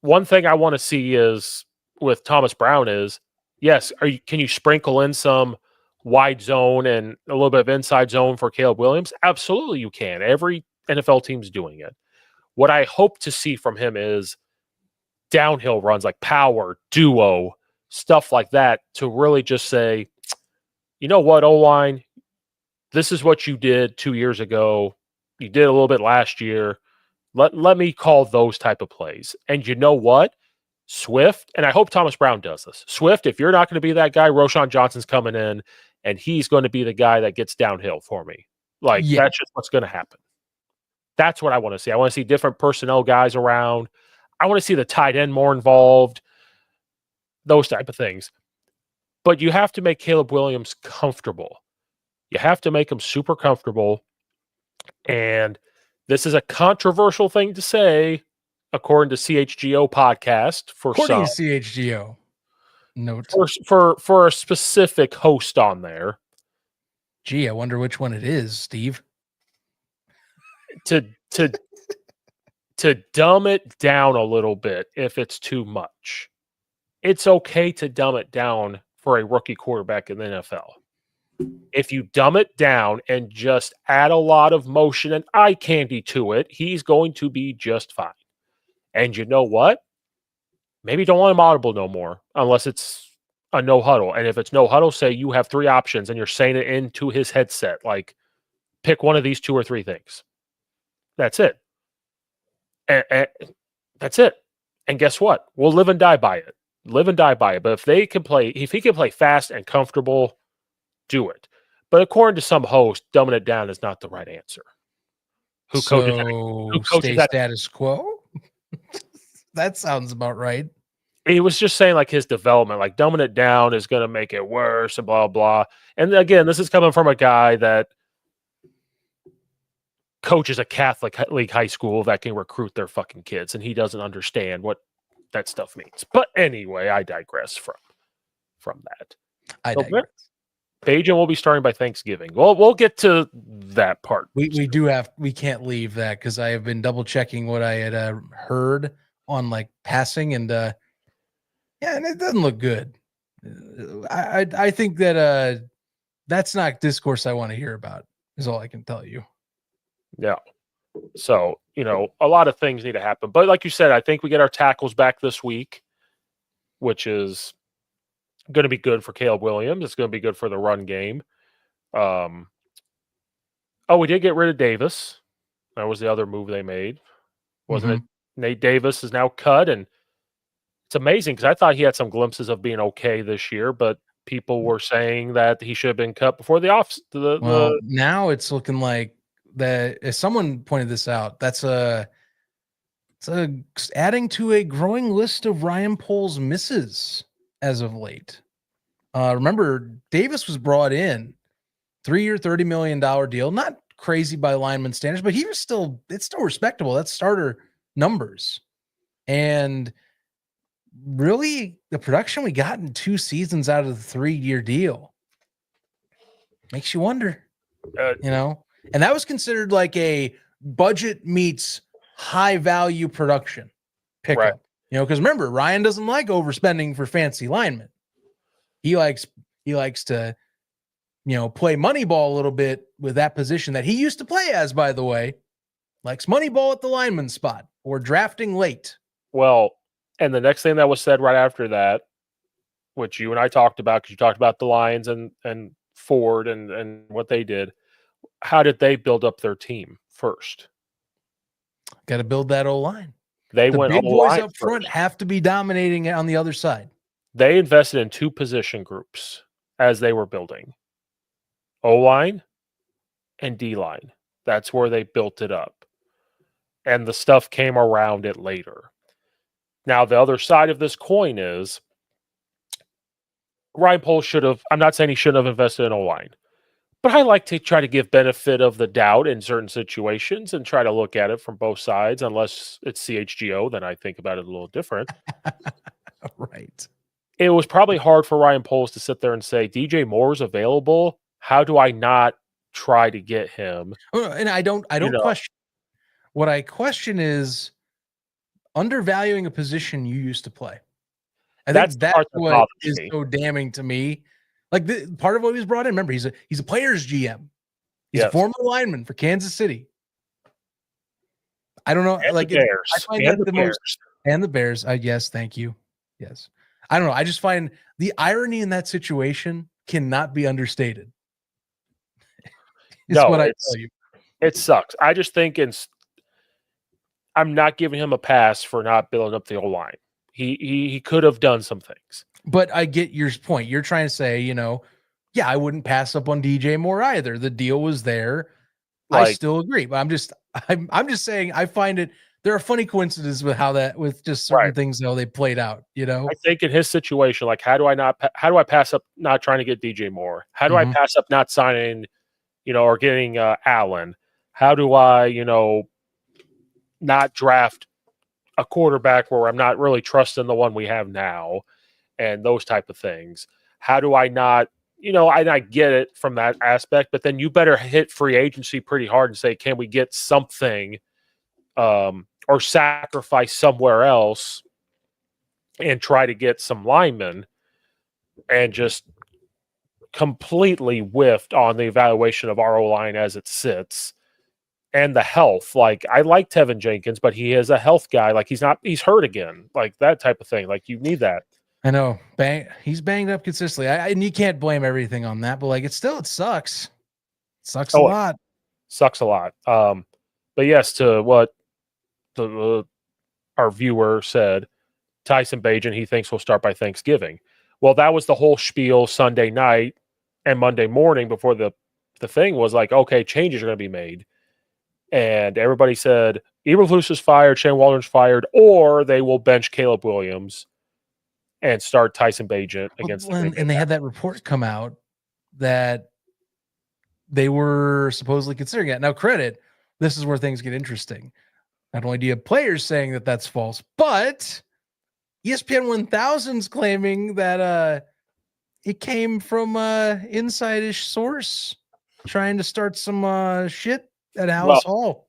one thing I want to see is with Thomas Brown is, yes, can you sprinkle in some wide zone and a little bit of inside zone for Caleb Williams? Absolutely you can. Every NFL team's doing it. What I hope to see from him is downhill runs like power, duo, stuff like that to really just say, you know what, O-line, this is what you did 2 years ago. You did a little bit last year. Let me call those type of plays. And you know what? Swift, and I hope Thomas Brown does this. Swift, if you're not going to be that guy, Roschon Johnson's coming in, and he's going to be the guy that gets downhill for me. Like, Yeah. that's just what's going to happen. That's what I want to see. I want to see different personnel guys around. I want to see the tight end more involved, those type of things. But you have to make Caleb Williams comfortable. You have to make him super comfortable. And this is a controversial thing to say, according to CHGO podcast for According some. to CHGO. Note. For a specific host on there. Gee, I wonder which one it is, Steve. To dumb it down a little bit if it's too much. It's okay to dumb it down for a rookie quarterback in the NFL. If you dumb it down and just add a lot of motion and eye candy to it, he's going to be just fine. And you know what? Maybe don't want him audible no more unless it's a no huddle. And if it's no huddle, say you have 3 options and you're saying it into his headset. Like, pick one of these 2 or 3 things. That's it. And that's it. And guess what? We'll live and die by it. But if he can play fast and comfortable, do it. But according to some host, dumbing it down is not the right answer. Who coaches that? Status quo? That sounds about right. He was just saying like his development, like dumbing it down is going to make it worse and blah, blah. And again, this is coming from a guy that coaches a Catholic League high school that can recruit their fucking kids, and he doesn't understand what that stuff means. But anyway, I digress from that. I digress. Bajan will be starting by Thanksgiving. Well, we'll get to that part. We can't leave that because I have been double checking what I had heard on like passing, and and it doesn't look good. I think that that's not discourse I want to hear about, is all I can tell you. Yeah. So, a lot of things need to happen. But like you said, I think we get our tackles back this week, which is going to be good for Caleb Williams. It's going to be good for the run game. We did get rid of Davis. That was the other move they made. Wasn't it? Nate Davis is now cut, and it's amazing because I thought he had some glimpses of being okay this year, but people were saying that he should have been cut before the off. Now it's looking like that. As someone pointed this out, it's adding to a growing list of Ryan Poles misses as of late. Remember, Davis was brought in 3-year, $30 million deal. Not crazy by lineman standards, but it's still respectable. That's starter numbers. And really, the production we got in 2 seasons out of the 3-year deal makes you wonder, and that was considered like a budget meets high value production pickup, right. Because remember, Ryan doesn't like overspending for fancy linemen. He likes to, play money ball a little bit with that position that he used to play as, by the way, likes money ball at the lineman spot or drafting late. Well, and the next thing that was said right after that, which you and I talked about, because you talked about the Lions and Ford and what they did. How did they build up their team first? Got to build that O-line. The big boys up front have to be dominating on the other side. They invested in 2 position groups as they were building. O-line and D-line. That's where they built it up. And the stuff came around it later. Now, the other side of this coin is Ryan Poles I'm not saying he shouldn't have invested in O-line, but I like to try to give benefit of the doubt in certain situations and try to look at it from both sides. Unless it's CHGO, then I think about it a little different. Right. It was probably hard for Ryan Poles to sit there and say, DJ Moore's available. How do I not try to get him? And I don't question. What I question is undervaluing a position you used to play. I think that's what is so damning to me. Like part of what he was brought in. Remember, he's a player's GM. He's a former lineman for Kansas City. I don't know. And the Bears. I find that the most and the Bears. Yes, thank you. Yes, I don't know. I just find the irony in that situation cannot be understated. It's what I tell you. It sucks. I just think I'm not giving him a pass for not building up the O-line. He could have done some things. But I get your point. You're trying to say, I wouldn't pass up on DJ Moore either. The deal was there. I still agree, but I'm just saying I find it. There are funny coincidences with just certain things how they played out. I think in his situation, like how do I pass up not trying to get DJ Moore? How do I pass up not signing, or getting Allen? How do I, not draft a quarterback where I'm not really trusting the one we have now, and those type of things? How do I not, I get it from that aspect, but then you better hit free agency pretty hard and say, can we get something, or sacrifice somewhere else and try to get some linemen, and just completely whiffed on the evaluation of our O-line as it sits and the health. Like, I like Tevin Jenkins, but he is a health guy. Like, he's hurt again, like that type of thing. Like, you need that. I know. He's banged up consistently. And you can't blame everything on that, but like it sucks. It sucks a lot. Sucks a lot. But yes, to what our viewer said, Tyson Bagent, he thinks will start by Thanksgiving. Well, that was the whole spiel Sunday night and Monday morning before the thing was like, okay, changes are going to be made. And everybody said, Eberflus is fired, Shane Waldron's fired, or they will bench Caleb Williams and start Tyson Bagent against the and they had that report come out that they were supposedly considering it. Now, this is where things get interesting. Not only do you have players saying that that's false, but ESPN 1000's claiming that it came from inside-ish source trying to start some shit at Alice Hall,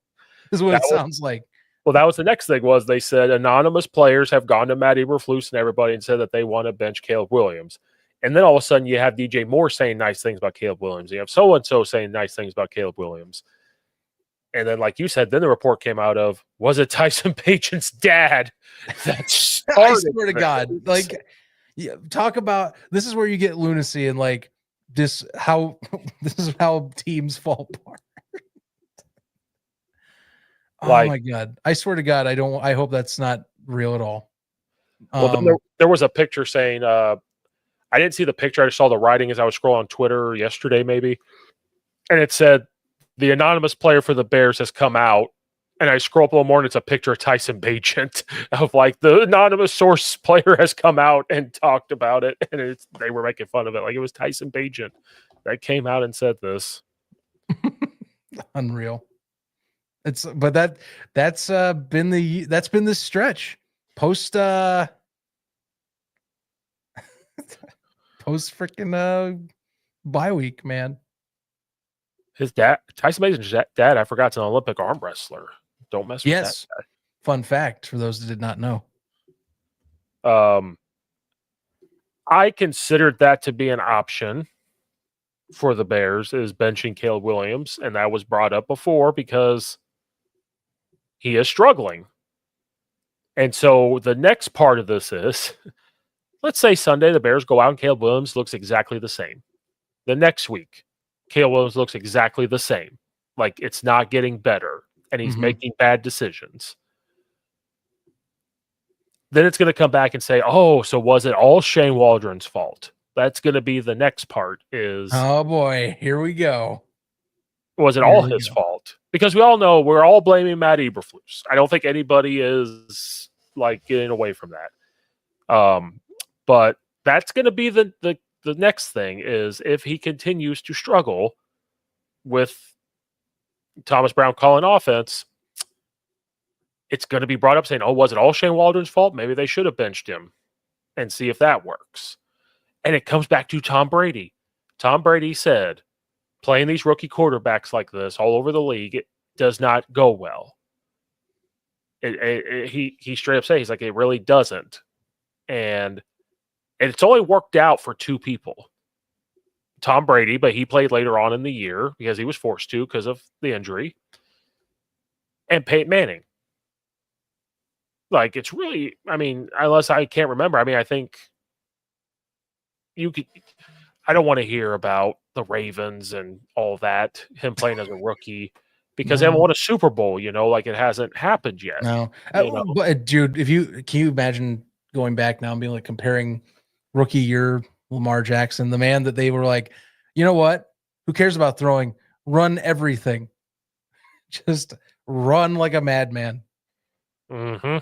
is what it sounds like. Well, that was the next thing. Was they said anonymous players have gone to Matt Eberflus and everybody and said that they want to bench Caleb Williams. And then all of a sudden you have DJ Moore saying nice things about Caleb Williams. You have so-and-so saying nice things about Caleb Williams. And then, like you said, then the report came out of, was it Tyson Bagent's dad that started? I swear to God. Like, talk about, this is where you get lunacy and like this is how teams fall apart. Oh my God. I swear to God, I hope that's not real at all. Well, there was a picture saying, I didn't see the picture. I just saw the writing as I was scrolling on Twitter yesterday, maybe. And it said, the anonymous player for the Bears has come out. And I scroll up a little more and it's a picture of Tyson Bagent of like the anonymous source player has come out and talked about it. And they were making fun of it. Like it was Tyson Bagent that came out and said this. Unreal. That's been the stretch post freaking bye week, man. His dad, Tyson Bagent's dad, I forgot, is an Olympic arm wrestler. Don't mess with that guy. Fun fact for those that did not know. I considered that to be an option for the Bears, is benching Caleb Williams, and that was brought up before because he is struggling. And so the next part of this is, let's say Sunday the Bears go out and Caleb Williams looks exactly the same. The next week, Caleb Williams looks exactly the same. Like it's not getting better, and he's making bad decisions. Then it's going to come back and say, oh, so was it all Shane Waldron's fault? That's going to be the next part is, oh boy, here we go. Was it all his fault? Because we all know we're all blaming Matt Eberflus. I don't think anybody is like getting away from that. But that's going to be the next thing is if he continues to struggle with Thomas Brown calling offense, it's going to be brought up saying, oh, was it all Shane Waldron's fault? Maybe they should have benched him and see if that works. And it comes back to Tom Brady. Tom Brady said, playing these rookie quarterbacks like this all over the league, it does not go well. He straight up says, he's like, it really doesn't. And it's only worked out for two people. Tom Brady, but he played later on in the year because he was forced to because of the injury. And Peyton Manning. Like, it's really, I mean, unless I can't remember. I mean, I think you could, I don't want to hear about the Ravens and all that, him playing as a rookie, because they haven't won a Super Bowl, like it hasn't happened yet. No. But dude, can you imagine going back now and being like comparing rookie year Lamar Jackson, the man that they were like, you know what? Who cares about throwing? Run everything. Just run like a madman. Mm-hmm.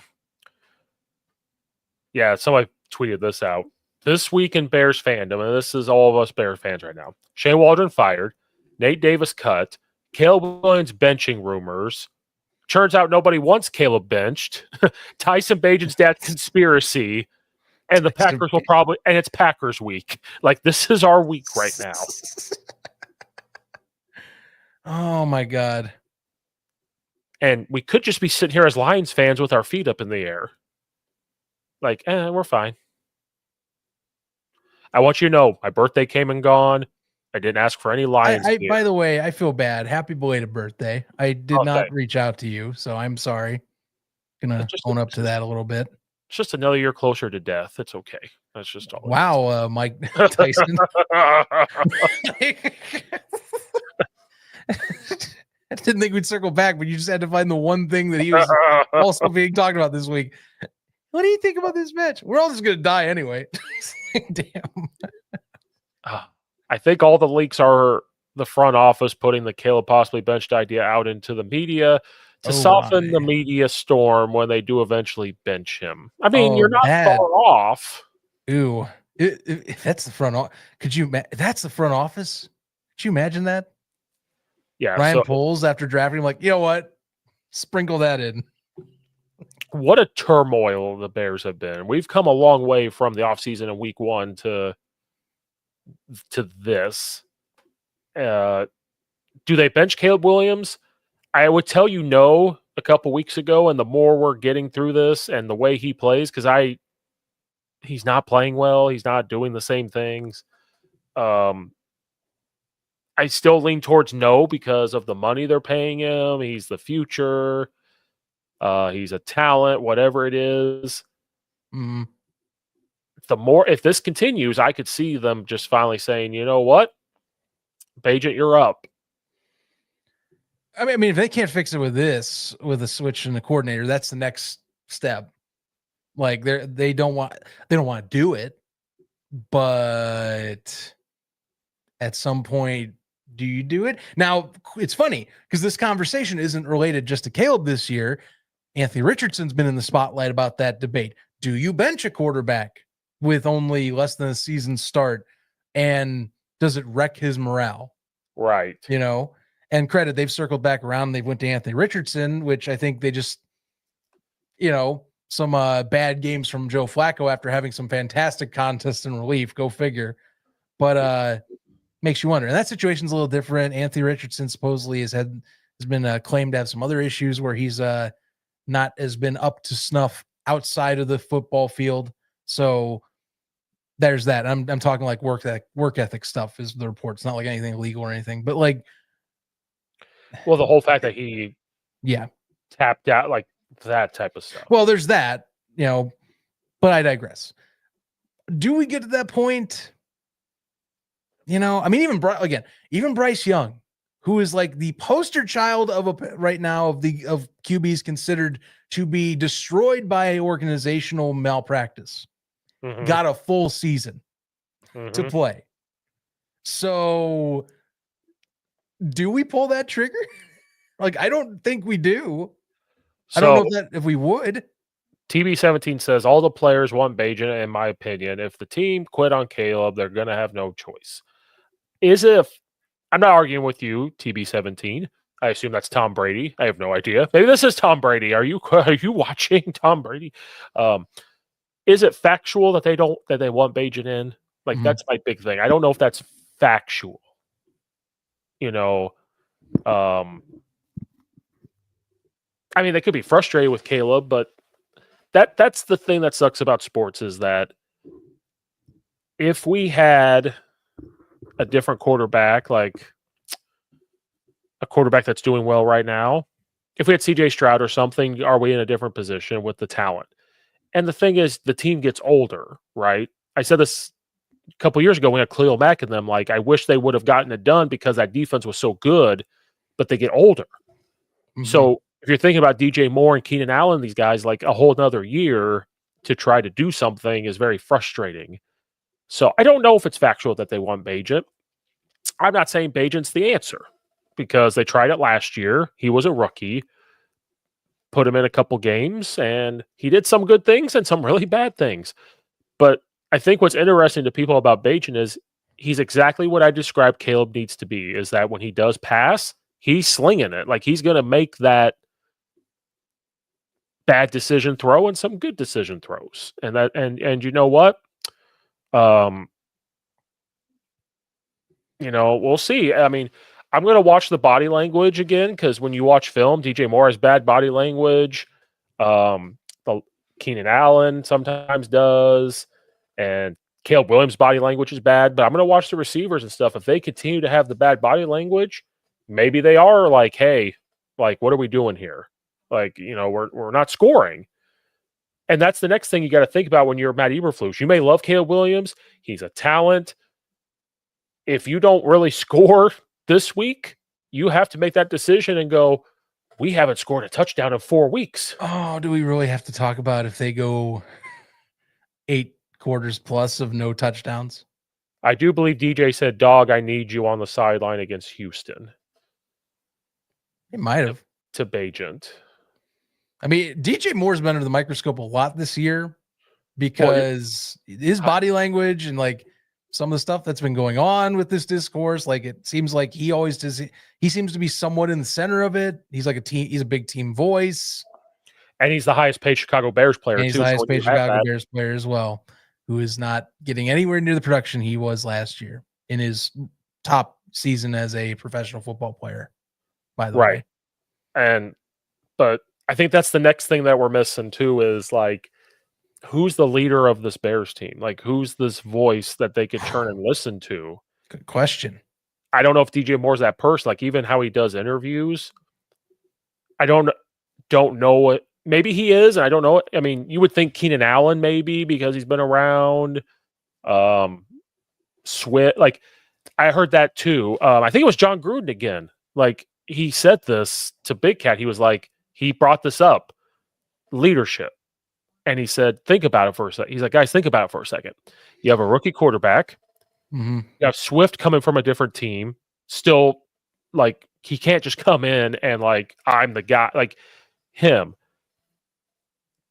Yeah, somebody tweeted this out. This week in Bears fandom, and this is all of us Bears fans right now. Shane Waldron fired. Nate Davis cut. Caleb Williams benching rumors. Turns out nobody wants Caleb benched. Tyson Bajan's dad conspiracy. And the Packers will probably, and it's Packers week. Like, this is our week right now. Oh, my God. And we could just be sitting here as Lions fans with our feet up in the air. Like, we're fine. I want you to know, my birthday came and gone. I didn't ask for any Lions. By the way, I feel bad. Happy belated birthday. I did not reach out to you, so I'm sorry. Gonna own up to that a little bit. It's just another year closer to death. It's okay. That's just all. Wow, Mike Tyson. I didn't think we'd circle back, but you just had to find the one thing that he was also being talked about this week. What do you think about this match? We're all just gonna die anyway. Damn. I think all the leaks are the front office putting the Caleb possibly benched idea out into the media to soften the media storm when they do eventually bench him. I mean, you're not far off. Ooh, if that's the front office, that's the front office. Could you imagine that? Yeah. Ryan Poles after drafting him, like, you know what? Sprinkle that in. What a turmoil the Bears have been. We've come a long way from the offseason in week one to this. Do they bench Caleb Williams? I would tell you no a couple weeks ago, and the more we're getting through this and the way he plays, because he's not playing well. He's not doing the same things. I still lean towards no because of the money they're paying him. He's the future. He's a talent, whatever it is. Mm. If this continues, I could see them just finally saying, you know what? Bajent, you're up. I mean, if they can't fix it with a switch in the coordinator, that's the next step. Like they don't want to do it, but at some point, do you do it? Now, it's funny because this conversation isn't related just to Caleb this year. Anthony Richardson's been in the spotlight about that debate. Do you bench a quarterback with only less than a season start, and does it wreck his morale? Right. You know, and credit, they've circled back around. They went to Anthony Richardson, which I think they just, some bad games from Joe Flacco after having some fantastic contests in relief. Go figure. But makes you wonder. And that situation's a little different. Anthony Richardson supposedly has been claimed to have some other issues where he's not has been up to snuff outside of the football field. So there's that. I'm talking like work ethic stuff is the report. It's not like anything illegal or anything, but like, well, the whole fact that he tapped out, like that type of stuff. Well, there's that, but I digress. Do we get to that point? I mean, even Bryce Young, who is like the poster child right now of QBs considered to be destroyed by organizational malpractice, got a full season to play. So do we pull that trigger? Like, I don't think we do. I don't know if we would. TB17 says all the players want Bajent, in my opinion. If the team quit on Caleb, they're going to have no choice. I'm not arguing with you, TB17. I assume that's Tom Brady. I have no idea. Maybe this is Tom Brady. Are you watching Tom Brady? Is it factual that they want Bajent in? Like, that's my big thing. I don't know if that's factual. I mean, they could be frustrated with Caleb, but that's the thing that sucks about sports is that if we had a different quarterback, like a quarterback that's doing well right now, if we had CJ Stroud or something, are we in a different position with the talent? And the thing is, the team gets older, right? I said this a couple years ago when we had Khalil Mack in them. Like, I wish they would have gotten it done because that defense was so good, but they get older. So if you're thinking about DJ Moore and Keenan Allen, these guys, like a whole nother year to try to do something is very frustrating. So I don't know if it's factual that they want Bajent. I'm not saying Bajent's the answer. because they tried it last year. He was a rookie, put him in a couple games, and he did some good things and some really bad things. But I think what's interesting to people about Bajan is he's exactly what I described Caleb needs to be, is that when he does pass, he's slinging it. Like, he's going to make that bad decision throw and some good decision throws. And you know what? We'll see. I mean, I'm going to watch the body language again, because when you watch film, DJ Moore has bad body language. The Keenan Allen sometimes does, and Caleb Williams' body language is bad. But I'm going to watch the receivers and stuff. If they continue to have the bad body language, maybe they are like, hey, like, what are we doing here? Like, we're not scoring. And that's the next thing you got to think about when you're Matt Eberflus. You may love Caleb Williams. He's a talent. If you don't really score this week, you have to make that decision and go, we haven't scored a touchdown in 4 weeks. Oh, do we really have to talk about if they go 8 quarters plus of no touchdowns? I do believe DJ said, dog, I need you on the sideline against Houston. It might have. To Bajent. I mean, DJ Moore's been under the microscope a lot this year because his body language and like some of the stuff that's been going on with this discourse, like it seems like he always does. He seems to be somewhat in the center of it. He's like he's a big team voice. And he's the highest paid Chicago Bears player, and he's too. The highest paid Chicago Bears player as well, who is not getting anywhere near the production he was last year in his top season as a professional football player, by the way. But I think that's the next thing that we're missing too, is like, who's the leader of this Bears team? Like, who's this voice that they could turn and listen to? Good question. I don't know if DJ Moore's that person. Like, even how he does interviews, I don't know what. Maybe he is, and I don't know. I mean, you would think Keenan Allen maybe, because he's been around. Swift, like, I heard that too. I think it was John Gruden again. Like, he said this to Big Cat. He was like, he brought this up, leadership. And he said, think about it for a second. He's like, guys, think about it for a second. You have a rookie quarterback. Mm-hmm. You have Swift coming from a different team. Still, like, he can't just come in and, like, I'm the guy. Like, him.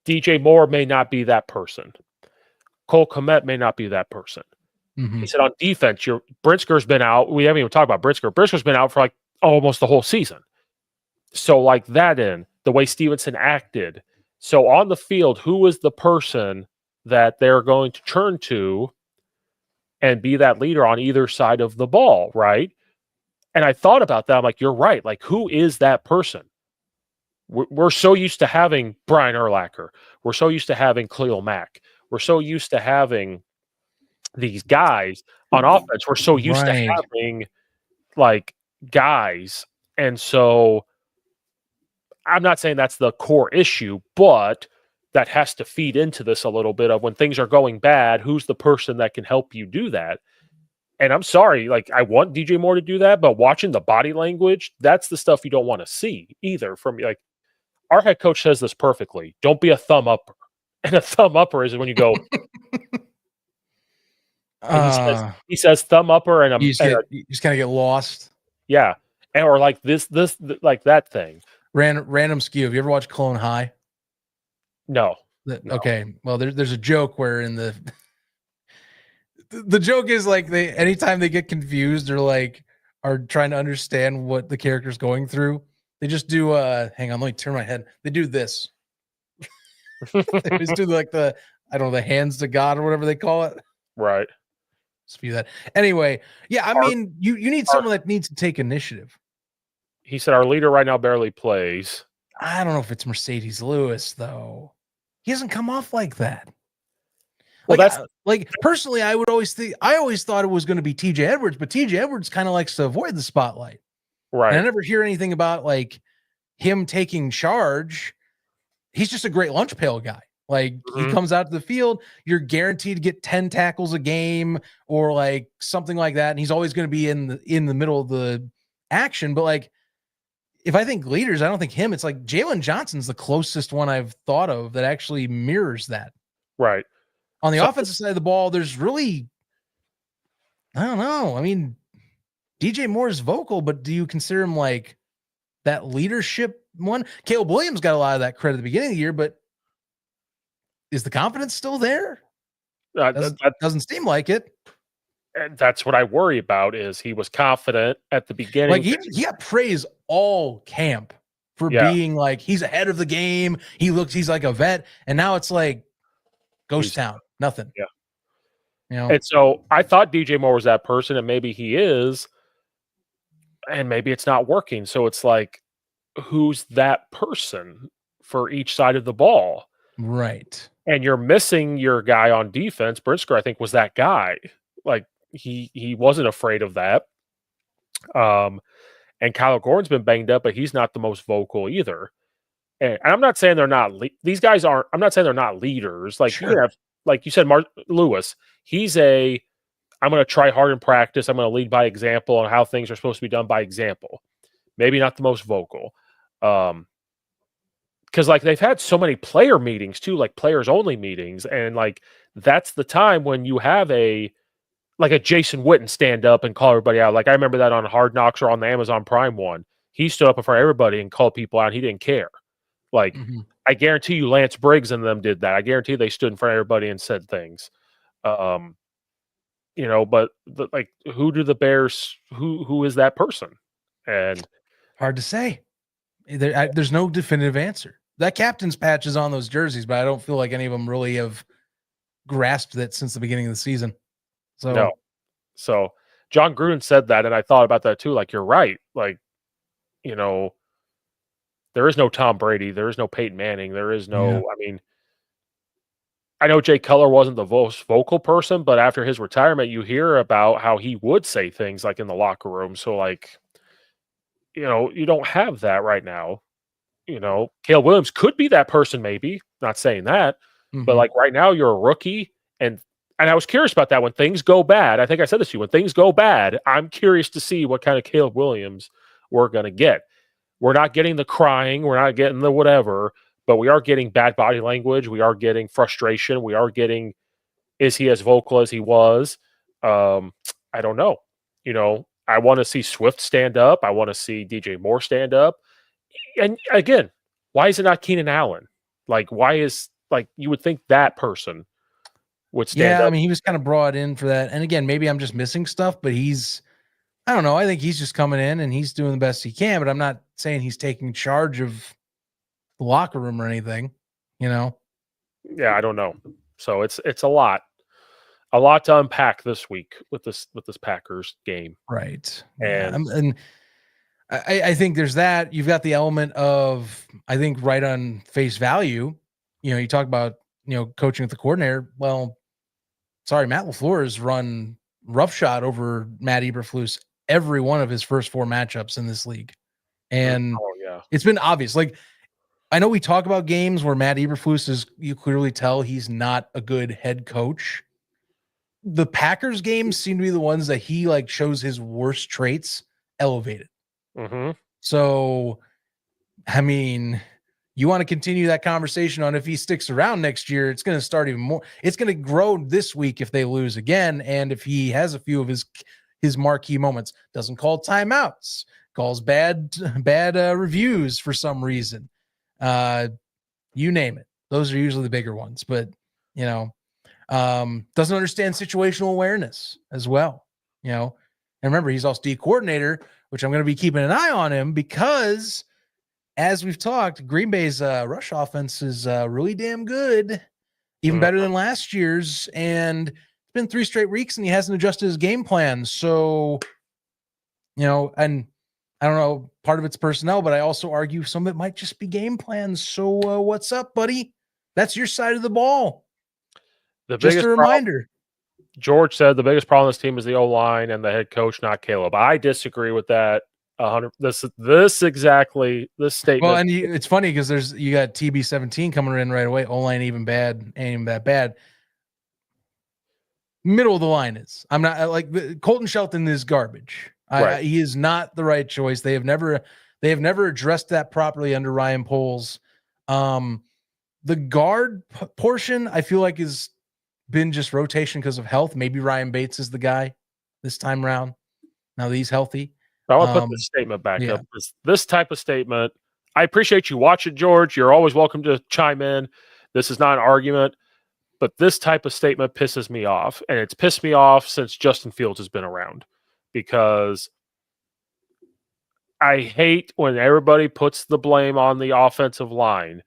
DJ Moore may not be that person. Cole Kmet may not be that person. Mm-hmm. He said on defense, Britzker's been out. We haven't even talked about Britzker. Britzker's been out for, like, almost the whole season. So, like, that in the way Stevenson acted. So on the field, who is the person that they're going to turn to and be that leader on either side of the ball, right? And I thought about that. I'm like, you're right. Like, who is that person? We're so used to having Brian Urlacher. We're so used to having Khalil Mack. We're so used to having these guys on offense. We're so used to having, like, guys. And so I'm not saying that's the core issue, but that has to feed into this a little bit of when things are going bad, who's the person that can help you do that? And I'm sorry, like, I want DJ Moore to do that, but watching the body language, that's the stuff you don't want to see either from, like, our head coach says this perfectly. Don't be a thumb upper. And a thumb upper is when you go, he says thumb upper, and you just kind of get lost. Yeah. And, or like this, like that thing. Random skew. Have you ever watched Clone High? No. Okay. Well, there's a joke where in the joke is like anytime they get confused or like are trying to understand what the character's going through, they just do hang on, let me turn my head. They do this. They just do like the hands to God or whatever they call it. Right. Just view that. Anyway, yeah, I mean, you need someone that needs to take initiative. He said our leader right now barely plays. I don't know if it's Mercedes Lewis, though. He hasn't come off like that. Well, that's like personally, I always thought it was going to be TJ Edwards, but TJ Edwards kind of likes to avoid the spotlight. Right. And I never hear anything about like him taking charge. He's just a great lunch pail guy. Like he comes out to the field, you're guaranteed to get 10 tackles a game or like something like that. And he's always going to be in the middle of the action. But like, if I think leaders, I don't think him. It's like Jalen Johnson's the closest one I've thought of that actually mirrors that. Right. On the offensive side of the ball, there's really, I don't know. I mean, DJ Moore is vocal, but do you consider him like that leadership one? Caleb Williams got a lot of that credit at the beginning of the year, but is the confidence still there? Doesn't seem like it. And that's what I worry about. Is he was confident at the beginning? Like he got praise all camp for being like he's ahead of the game. He's like a vet, and now it's like ghost town, nothing. Yeah, you know. And so I thought DJ Moore was that person, and maybe he is, and maybe it's not working. So it's like, who's that person for each side of the ball? Right. And you're missing your guy on defense. Brisker, I think, was that guy. Like he wasn't afraid of that. And Kyle Gordon's been banged up, but he's not the most vocal either. And I'm not saying they're not. These guys aren't. I'm not saying they're not leaders. Like you have, like you said, Mark Lewis. He's a. I'm going to try hard in practice. I'm going to lead by example on how things are supposed to be done by example. Maybe not the most vocal. Because like they've had so many player meetings too, like players only meetings, and like that's the time when you have a Jason Witten stand up and call everybody out. Like I remember that on Hard Knocks or on the Amazon Prime one. He stood up in front of everybody and called people out. He didn't care. Like I guarantee you, Lance Briggs and them did that. I guarantee they stood in front of everybody and said things. You know, but like, who do the Bears? Who is that person? And hard to say. There's no definitive answer. That captain's patch is on those jerseys, but I don't feel like any of them really have grasped it since the beginning of the season. So, no. So John Gruden said that, and I thought about that too. Like, you're right. Like, you know, there is no Tom Brady. There is no Peyton Manning. There is no, I mean, I know Jay Cutler wasn't the most vocal person, but after his retirement, you hear about how he would say things like in the locker room. So, like, you know, you don't have that right now. You know, Caleb Williams could be that person, maybe. Not saying that, but like right now, you're a rookie, and I was curious about that. When things go bad, I think I said this to you. When things go bad, I'm curious to see what kind of Caleb Williams we're going to get. We're not getting the crying, we're not getting the whatever, but we are getting bad body language. We are getting frustration. We are getting. Is he as vocal as he was? I don't know. You know, I want to see Swift stand up. I want to see DJ Moore stand up. And again, why is it not Keenan Allen? Like, why is, like, you would think that person would stand up. I mean, he was kind of brought in for that. And again, maybe I'm just missing stuff, but I don't know. I think he's just coming in and he's doing the best he can, but I'm not saying he's taking charge of the locker room or anything, you know? Yeah, I don't know. So it's a lot to unpack this week with this Packers game. Right. And I think there's that. You've got the element of, I think, right on face value. You know, you talk about, you know, coaching with the coordinator. Well, sorry, Matt LaFleur has run roughshod over Matt Eberflus every one of his first 4 matchups in this league. And it's been obvious. Like, I know we talk about games where Matt Eberflus is, you clearly tell he's not a good head coach. The Packers games seem to be the ones that he like shows his worst traits elevated. So, I mean, you want to continue that conversation on if he sticks around next year, it's going to start even more. It's going to grow this week if they lose again. And if he has a few of his marquee moments, doesn't call timeouts, calls bad reviews for some reason. You name it. Those are usually the bigger ones, but you know, doesn't understand situational awareness as well, you know. And remember, he's also D coordinator, which I'm going to be keeping an eye on him because, as we've talked, Green Bay's rush offense is really damn good, even better than last year's. And it's been 3 straight weeks, and he hasn't adjusted his game plan. So, you know, and I don't know, part of it's personnel, but I also argue some of it might just be game plans. So, what's up, buddy? That's your side of the ball. Just a reminder. George said the biggest problem in this team is the O-line and the head coach, not Caleb. I disagree with that 100. This statement. Well, and it's funny because you got TB17 coming in right away. O-line ain't even that bad. Middle of the line is. I'm not like Colton Shelton is garbage. He is not the right choice. They have never addressed that properly under Ryan Poles. The guard portion I feel like is been just rotation because of health. Maybe Ryan Bates is the guy this time around. now that he's healthy. I want to put this statement back yeah. up. This type of statement, I appreciate you watching, George. You're always welcome to chime in. This is not an argument, but this type of statement pisses me off. And it's pissed me off since Justin Fields has been around, because I hate when everybody puts the blame on the offensive line,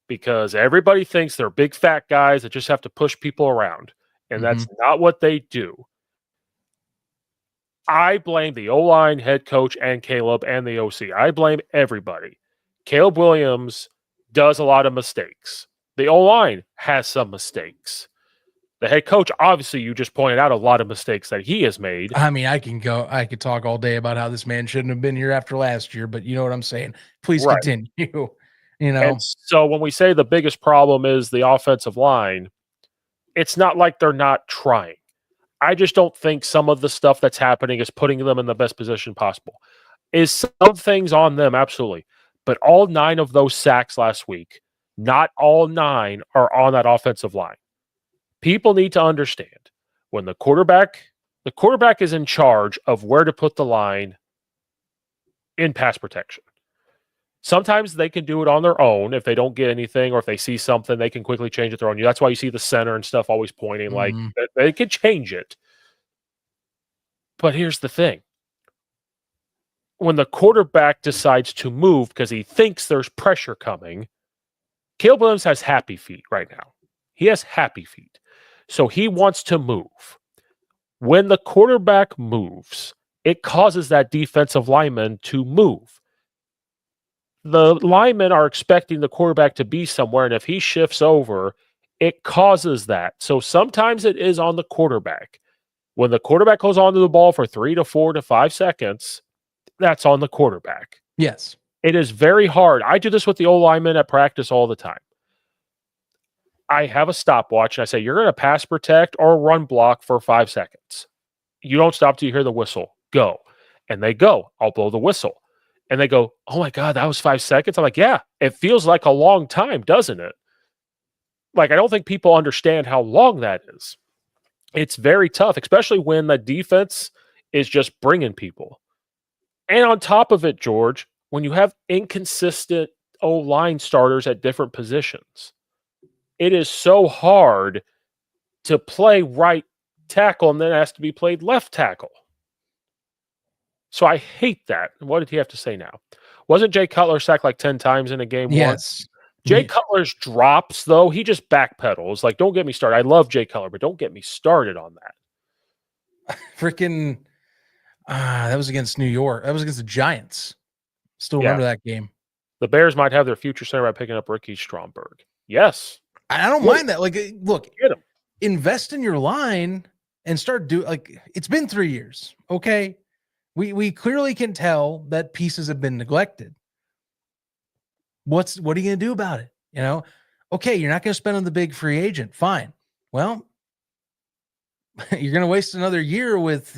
because everybody thinks they're big fat guys that just have to push people around. And that's not what they do. I blame the O-line, head coach, and Caleb and the OC. I blame everybody. Caleb Williams does a lot of mistakes. The O-line has some mistakes. The head coach, obviously, you just pointed out a lot of mistakes that he has made. I mean, I could talk all day about how this man shouldn't have been here after last year, but you know what I'm saying. Please continue. You know, and so when we say the biggest problem is the offensive line, it's not like they're not trying. I just don't think some of the stuff that's happening is putting them in the best position possible. Is some things on them? Absolutely. But all 9 of those sacks last week, not all 9 are on that offensive line. People need to understand when the quarterback is in charge of where to put the line in pass protection. Sometimes they can do it on their own if they don't get anything, or if they see something, they can quickly change it their own. That's why you see the center and stuff always pointing like they can change it. But here's the thing. When the quarterback decides to move because he thinks there's pressure coming, Caleb Williams has happy feet right now. He has happy feet. So he wants to move. When the quarterback moves, it causes that defensive lineman to move. The linemen are expecting the quarterback to be somewhere, and if he shifts over, it causes that. So sometimes it is on the quarterback. When the quarterback goes onto the ball for 3 to 4 to 5 seconds, that's on the quarterback. Yes. It is very hard. I do this with the O-linemen at practice all the time. I have a stopwatch, and I say, you're going to pass protect or run block for 5 seconds. You don't stop till you hear the whistle. Go. And they go. I'll blow the whistle. And they go, oh my God, that was 5 seconds? I'm like, yeah, it feels like a long time, doesn't it? Like, I don't think people understand how long that is. It's very tough, especially when the defense is just bringing people. And on top of it, George, when you have inconsistent O-line starters at different positions, it is so hard to play right tackle and then it has to be played left tackle. So I hate that. What did he have to say now? Wasn't Jay Cutler sacked like 10 times in a game once? Jay Cutler's drops, though, he just backpedals. Like, don't get me started. I love Jay Cutler, but don't get me started on that. Freaking, that was against New York. That was against the Giants. Still remember that game. The Bears might have their future center by picking up Ricky Stromberg. Yes. I don't mind that. Like, look, invest in your line and start doing, like, it's been 3 years. Okay. We clearly can tell that pieces have been neglected. What are you going to do about it? You know, okay, you're not going to spend on the big free agent. Fine. Well, you're going to waste another year with,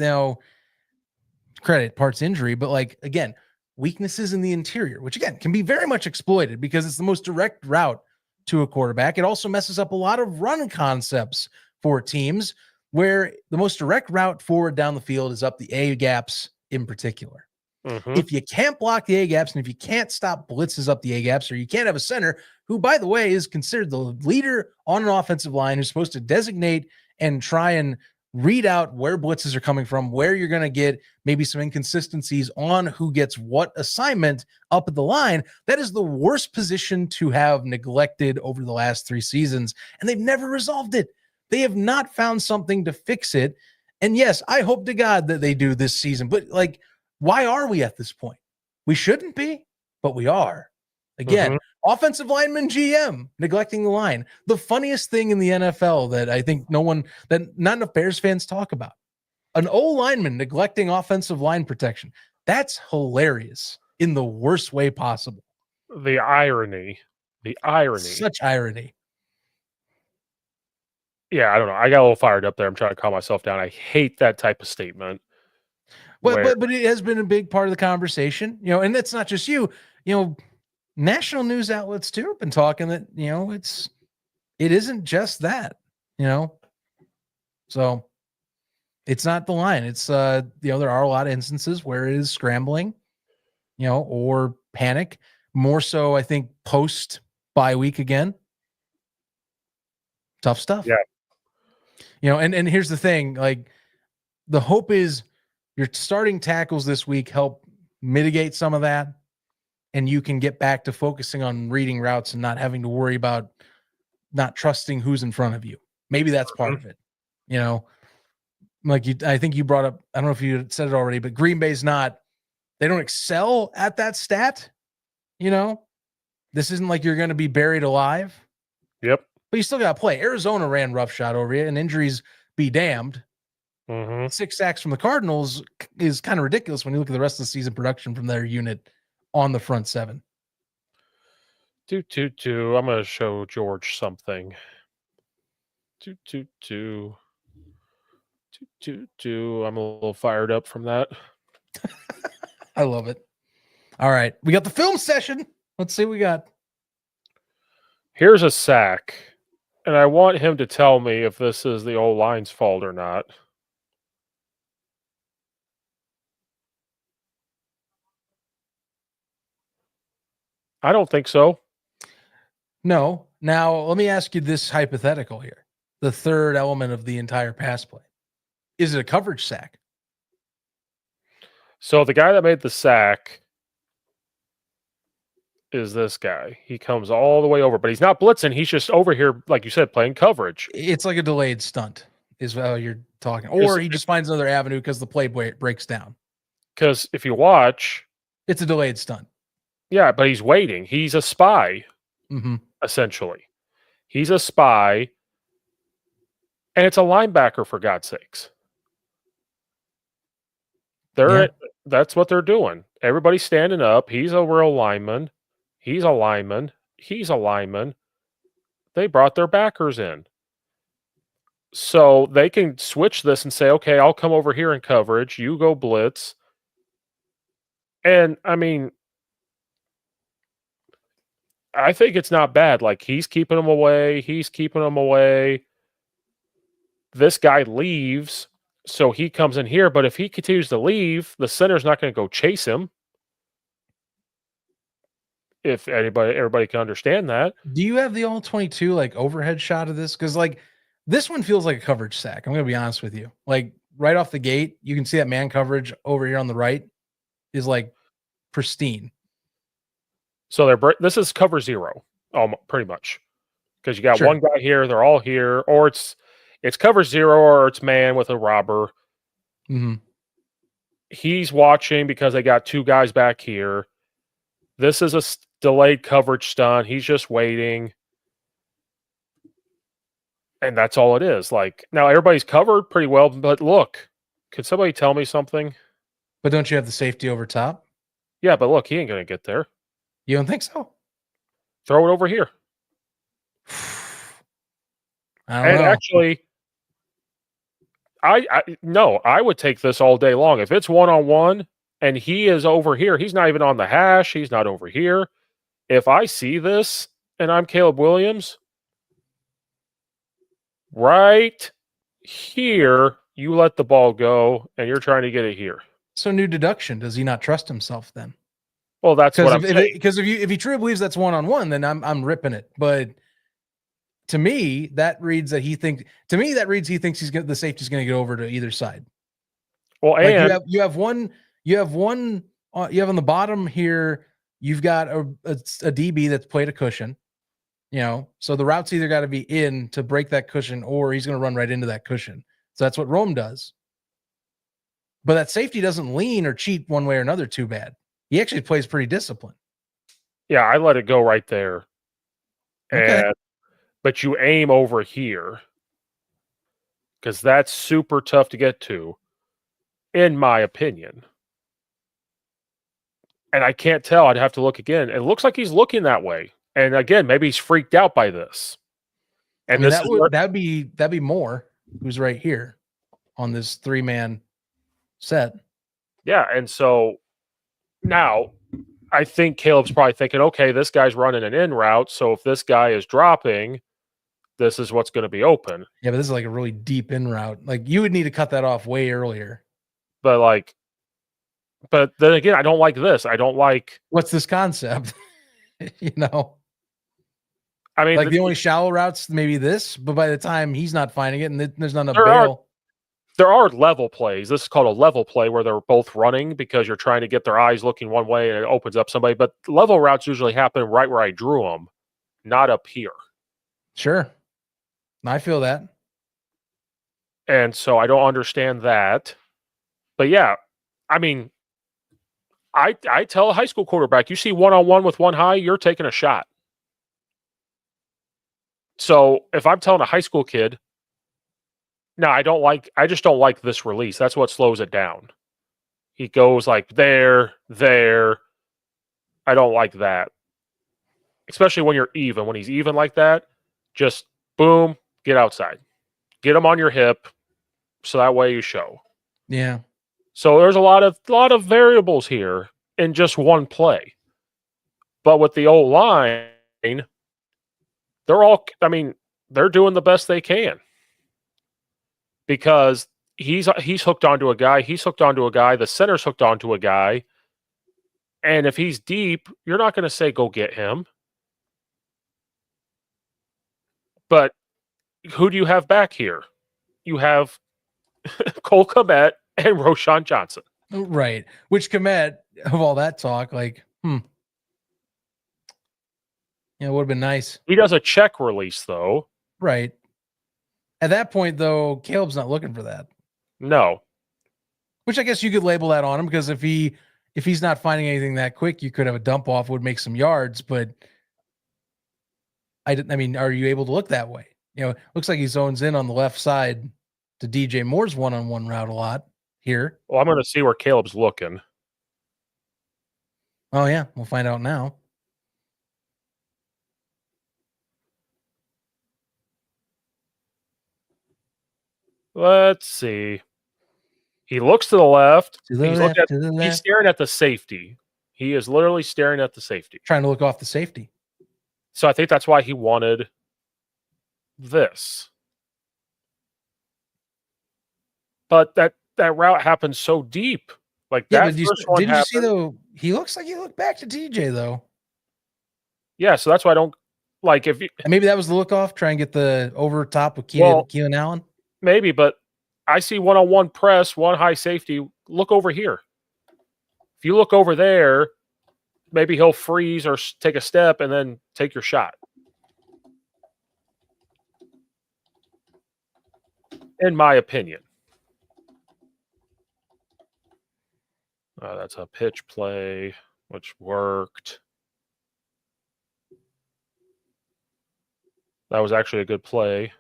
credit parts injury, but like, again, weaknesses in the interior, which again can be very much exploited because it's the most direct route to a quarterback. It also messes up a lot of run concepts for teams where the most direct route forward down the field is up the A gaps in particular. If you can't block the A gaps and if you can't stop blitzes up the A gaps, or you can't have a center who, by the way, is considered the leader on an offensive line who's supposed to designate and try and read out where blitzes are coming from, where you're going to get maybe some inconsistencies on who gets what assignment up at the line, that is the worst position to have neglected over the last 3 seasons. And they've never resolved it. They have not found something to fix it. And yes, I hope to God that they do this season, but like, why are we at this point? We shouldn't be, but we are. Again, offensive lineman GM neglecting the line. The funniest thing in the NFL that I think not enough Bears fans talk about. An O-lineman neglecting offensive line protection. That's hilarious in the worst way possible. The irony. Such irony. Yeah, I don't know. I got a little fired up there. I'm trying to calm myself down. I hate that type of statement. But it has been a big part of the conversation, and that's not just you, national news outlets too have been talking that, it isn't just that, so It's not the line. It's there are a lot of instances where it is scrambling, or panic. More so, I think post bye week again. Tough stuff. Yeah. And here's the thing, like the hope is your starting tackles this week help mitigate some of that, and you can get back to focusing on reading routes and not having to worry about not trusting who's in front of you. Maybe that's part of it. Like I think you brought up, I don't know if you said it already, but Green Bay's they don't excel at that stat. This isn't like you're going to be buried alive. Yep. But you still got to play. Arizona ran roughshod over you, and injuries be damned. 6 sacks from the Cardinals is kind of ridiculous when you look at the rest of the season production from their unit on the front seven. I'm going to show George something. I'm a little fired up from that. I love it. All right. We got the film session. Let's see what we got. Here's a sack, and I want him to tell me if this is the old line's fault or not. I don't think so. No. Now, let me ask you this hypothetical here. The third element of the entire pass play. Is it a coverage sack? So the guy that made the sack is this guy. He comes all the way over, but he's not blitzing. He's just over here, like you said, playing coverage. It's like a delayed stunt is how you're talking. Or he just finds another avenue because the play breaks down. Because if you watch... It's a delayed stunt. Yeah, but he's waiting. He's a spy, essentially. He's a spy, and it's a linebacker, for God's sakes. That's what they're doing. Everybody's standing up. He's a real lineman. He's a lineman. He's a lineman. They brought their backers in. So they can switch this and say, okay, I'll come over here in coverage. You go blitz. And, I mean, I think it's not bad. Like, he's keeping them away. He's keeping them away. This guy leaves, so he comes in here. But if he continues to leave, the center's not going to go chase him. If everybody can understand that. Do you have the all-22 like overhead shot of this? Because like this one feels like a coverage sack. I'm going to be honest with you. Like right off the gate, you can see that man coverage over here on the right is like pristine. So this is cover zero, pretty much, because you got one guy here. They're all here, or it's cover zero, or it's man with a robber. He's watching because they got two guys back here. This is a delayed coverage stunt. He's just waiting. And that's all it is. Like, now everybody's covered pretty well, but look, could somebody tell me something? But don't you have the safety over top? Yeah, but look, he ain't going to get there. You don't think so? Throw it over here. I don't know. Actually, I would take this all day long. If it's one-on-one and he is over here, he's not even on the hash. He's not over here. If I see this and I'm Caleb Williams, right here, you let the ball go and you're trying to get it here. So new deduction. Does he not trust himself then? Well, that's what I'm saying. Because if he truly believes that's one-on-one, then I'm ripping it. But to me, that reads that he thinks. To me, that reads he thinks the safety's going to get over to either side. Well, like and you have one on the bottom here. You've got a DB that's played a cushion. So the route's either got to be in to break that cushion, or he's going to run right into that cushion. So that's what Rome does. But that safety doesn't lean or cheat one way or another too bad. He actually plays pretty disciplined. Yeah, I let it go right there. Okay. But you aim over here because that's super tough to get to, in my opinion. And I can't tell. I'd have to look again. It looks like he's looking that way. And again, maybe he's freaked out by this. And that'd be more who's right here on this 3-man set. Yeah, and so now I think Caleb's probably thinking, okay, this guy's running an in route, so if this guy is dropping, this is what's going to be open. Yeah, but this is like a really deep in route. Like you would need to cut that off way earlier. But then again, I don't like this. I don't like. What's this concept? I mean, like the only shallow routes, maybe this, but by the time he's not finding it and there's not enough there bail. There are level plays. This is called a level play where they're both running because you're trying to get their eyes looking one way and it opens up somebody. But level routes usually happen right where I drew them, not up here. Sure. I feel that. And so I don't understand that. But yeah, I mean, I tell a high school quarterback, you see one-on-one with one high, you're taking a shot. So if I'm telling a high school kid, no, I just don't like this release. That's what slows it down. He goes like there. I don't like that. Especially when you're even. When he's even like that, just boom, get outside. Get him on your hip so that way you show. Yeah. So there's a lot of variables here in just one play. But with the old line, they're doing the best they can. Because he's hooked onto a guy, the center's hooked onto a guy, and if he's deep, you're not going to say go get him. But who do you have back here? You have Cole Kmet and Roschon Johnson. Right. Which Kmet, of all that talk, like, it would have been nice. He does a check release, though. Right. At that point, though, Caleb's not looking for that. No. Which I guess you could label that on him because if he's not finding anything that quick, you could have a dump off, would make some yards. But are you able to look that way? It looks like he zones in on the left side to DJ Moore's one-on-one route a lot here. Well, I'm going to see where Caleb's looking. Oh, yeah. We'll find out now. Let's see. He looks to the left. He's staring at the safety. He is literally staring at the safety. Trying to look off the safety. So I think that's why he wanted this. But that route happens so deep. Like yeah, that but did you see though? He looks like he looked back to DJ though. Yeah, so that's why I don't like if you, and maybe that was the look off, try and get the over top of Keelan Allen. Maybe, but I see one-on-one press, one high safety. Look over here. If you look over there, maybe he'll freeze or take a step and then take your shot. In my opinion. That's a pitch play, which worked. That was actually a good play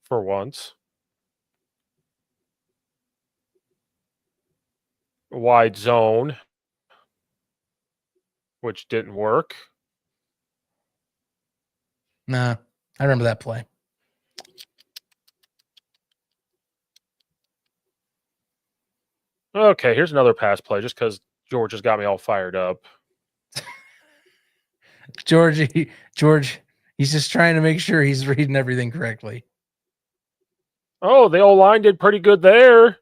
for once. Wide zone, which didn't work. Nah, I remember that play. Okay, here's another pass play just because George has got me all fired up. George, he's just trying to make sure he's reading everything correctly. Oh, the O-line did pretty good there.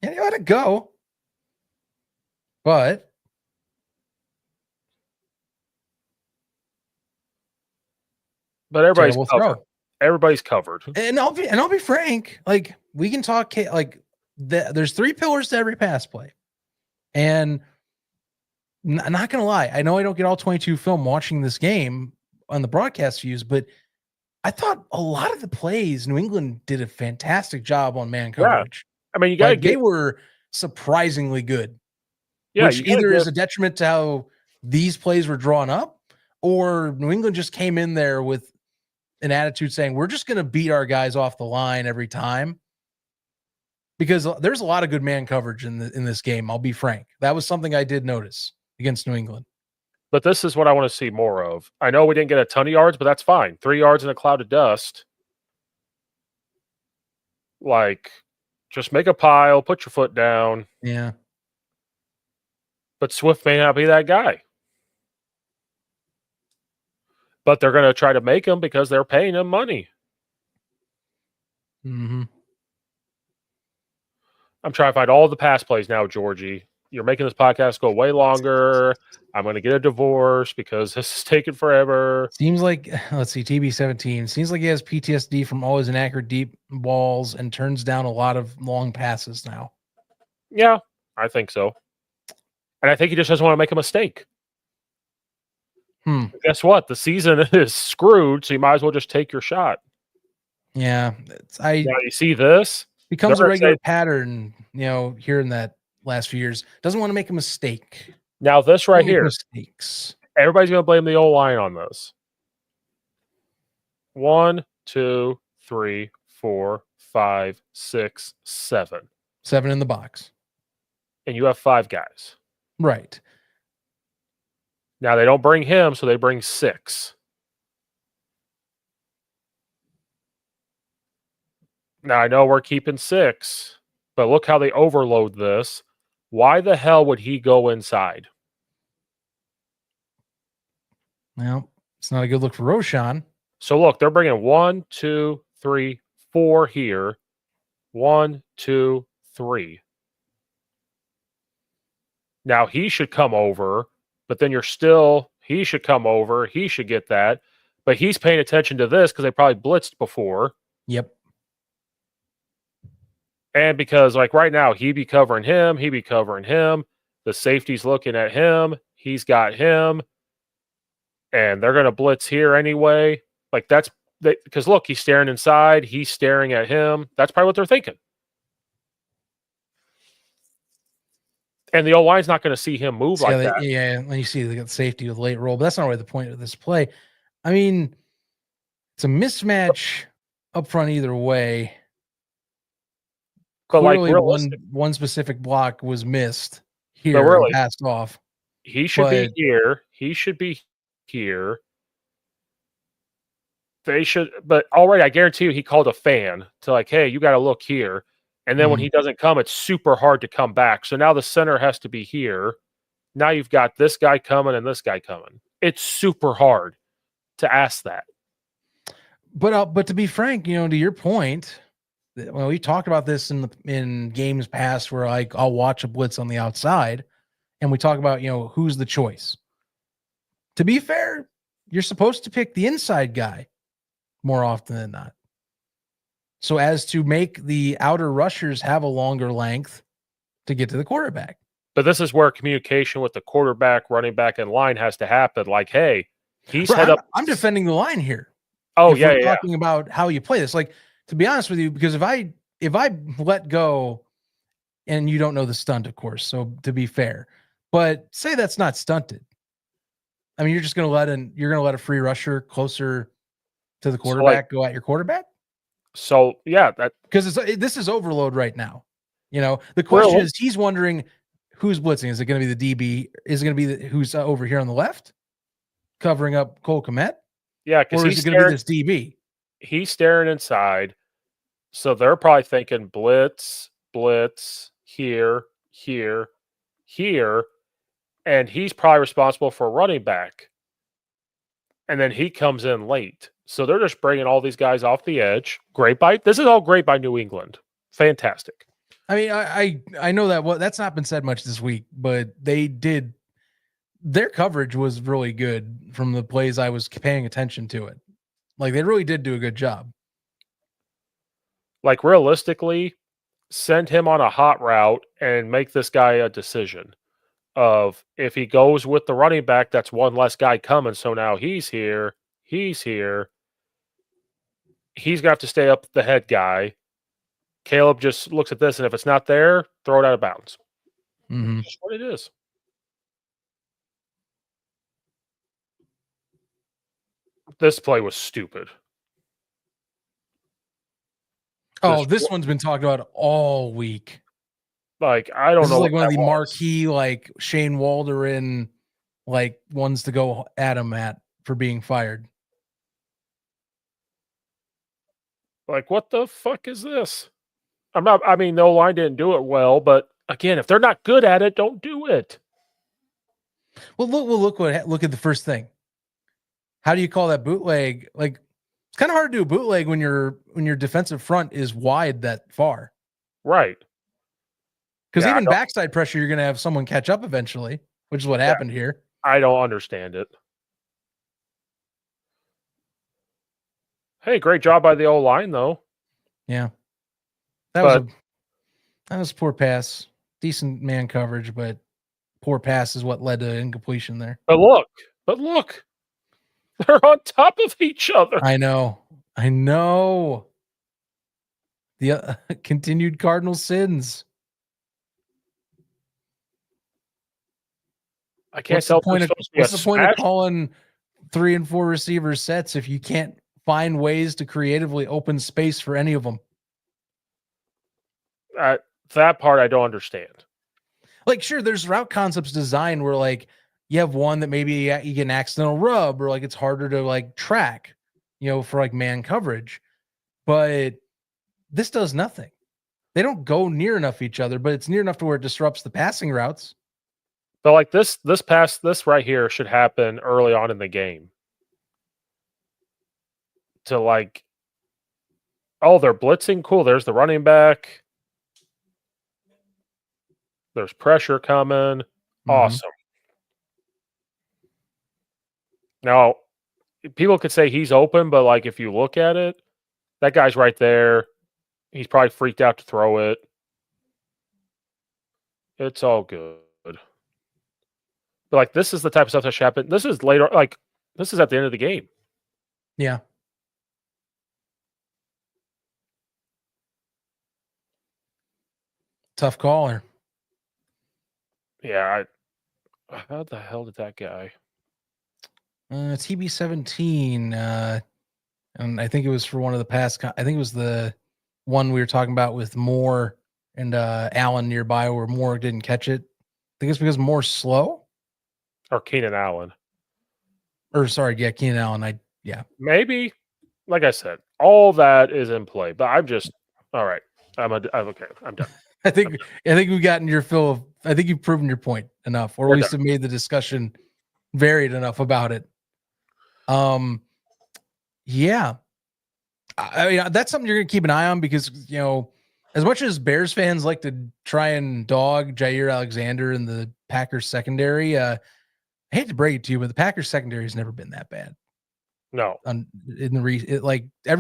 Yeah, you let it go. But everybody's covered. Everybody's covered. And I'll be frank, like we can talk like there's three pillars to every pass play. And I'm not gonna lie, I know I don't get all 22 film watching this game on the broadcast views, but I thought a lot of the plays New England did a fantastic job on man coverage. Yeah. I mean, you got they were surprisingly good. Yeah, which either is a detriment to how these plays were drawn up, or New England just came in there with an attitude saying we're just going to beat our guys off the line every time. Because there's a lot of good man coverage in this game. I'll be frank. That was something I did notice against New England. But this is what I want to see more of. I know we didn't get a ton of yards, but that's fine. 3 yards in a cloud of dust. Like, just make a pile, put your foot down. Yeah. But Swift may not be that guy. But they're going to try to make him because they're paying him money. Mm-hmm. I'm trying to find all the pass plays now, Georgie. You're making this podcast go way longer. I'm going to get a divorce because this is taking forever. Seems like, let's see, TB17. Seems like he has PTSD from always inaccurate deep balls and turns down a lot of long passes now. Yeah, I think so. And I think he just doesn't want to make a mistake. Guess what? The season is screwed, so you might as well just take your shot. Yeah. Now you see this? Becomes a regular pattern, here in that last few years. Doesn't want to make a mistake. Now this right here. Mistakes. Everybody's going to blame the O-line on this. 1, 2, 3, 4, 5, 6, 7. 7 in the box. And you have 5 guys. Right. Now they don't bring him, so they bring 6. Now I know we're keeping 6, but look how they overload this. Why the hell would he go inside? Well, it's not a good look for Roshan. So look, they're bringing 1, 2, 3, 4 here. 1, 2, 3. Now he should come over, but then he should come over. He should get that. But he's paying attention to this because they probably blitzed before. Yep. And because, like, right now, he be covering him. The safety's looking at him. He's got him. And they're going to blitz here anyway. Like, that's because, look, he's staring inside. He's staring at him. That's probably what they're thinking. And the O-line's not going to see him move like that. Yeah, when you see the safety with late roll. But that's not really the point of this play. I mean, it's a mismatch up front either way. But clearly, like one specific block was missed here, really, passed off. He should be here. He should be here. They should, but already, I guarantee you, he called a fan to like, hey, you got to look here. And then when he doesn't come, it's super hard to come back. So now the center has to be here. Now you've got this guy coming and this guy coming. It's super hard to ask that. But to be frank, to your point, well, we talked about this in games past where like I'll watch a blitz on the outside and we talk about, who's the choice. To be fair, you're supposed to pick the inside guy more often than not. So as to make the outer rushers have a longer length to get to the quarterback. But this is where communication with the quarterback, running back, and line has to happen. Like, hey, he's head up. I'm defending the line here. Oh, yeah, yeah. Talking about how you play this. Like, to be honest with you, because if I let go, and you don't know the stunt, of course, so to be fair, but say that's not stunted. I mean, you're just going to let a free rusher closer to the quarterback go at your quarterback. So yeah, because this is overload right now. The question is, he's wondering who's blitzing. Is it going to be the DB? Is it going to be who's over here on the left, covering up Cole Kmet? Yeah, because he's going to be this DB. He's staring inside, so they're probably thinking blitz, here, and he's probably responsible for running back. And then he comes in late. So they're just bringing all these guys off the edge. Great by this is all great by New England. Fantastic. I mean, I know that that's not been said much this week, but their coverage was really good from the plays I was paying attention to it. Like, they really did do a good job. Like, realistically, send him on a hot route and make this guy a decision of if he goes with the running back, that's one less guy coming. So now he's here. He's going to have to stay up the head guy. Caleb just looks at this, and if it's not there, throw it out of bounds. Mm-hmm. That's what it is. This play was stupid. Oh, this one's been talked about all week. Like, I don't know. This is like one of the marquee, like, Shane Waldron, like, ones to go at him for being fired. Like, what the fuck is this? No line didn't do it well, but again, if they're not good at it, don't do it. Well, look at the first thing. how do you call that bootleg? Like, it's kind of hard to do a bootleg when your defensive front is wide that far. Right. Because Yeah, even backside pressure, you're going to have someone catch up eventually, which is what happened here. I don't understand it. Hey, great job by the O-line, though. Yeah. That was a poor pass. Decent man coverage, but poor pass is what led to incompletion there. But look. They're on top of each other. I know. The continued Cardinal sins. I can't What's tell the point of calling 3 and 4 receiver sets if you can't find ways to creatively open space for any of them? That part I don't understand. Like, sure, there's route concepts designed where like you have one that maybe you get an accidental rub or like it's harder to like track, for like man coverage. But this does nothing. They don't go near enough each other, but it's near enough to where it disrupts the passing routes. But like this pass, this right here should happen early on in the game. To like, oh, they're blitzing. Cool. There's the running back. There's pressure coming. Awesome. Now, people could say he's open, but like if you look at it, that guy's right there. He's probably freaked out to throw it. It's all good. But like this is the type of stuff that should happen. This is later, like this is at the end of the game. Yeah. Tough caller. Yeah. How the hell did that guy? It's TB17. And I think it was for one of the past. I think it was the one we were talking about with Moore and Allen nearby, where Moore didn't catch it. I think it's because Moore's slow. Or Keenan Allen. Keenan Allen. Maybe. Like I said, all that is in play. But I'm just all right. I'm okay. I'm done. I think we've gotten your fill of. I think you've proven your point enough, or at least have made the discussion varied enough about it. Yeah. I mean, that's something you're going to keep an eye on because, as much as Bears fans like to try and dog Jair Alexander in the Packers secondary, I hate to break it to you, but the Packers secondary has never been that bad. No. Ever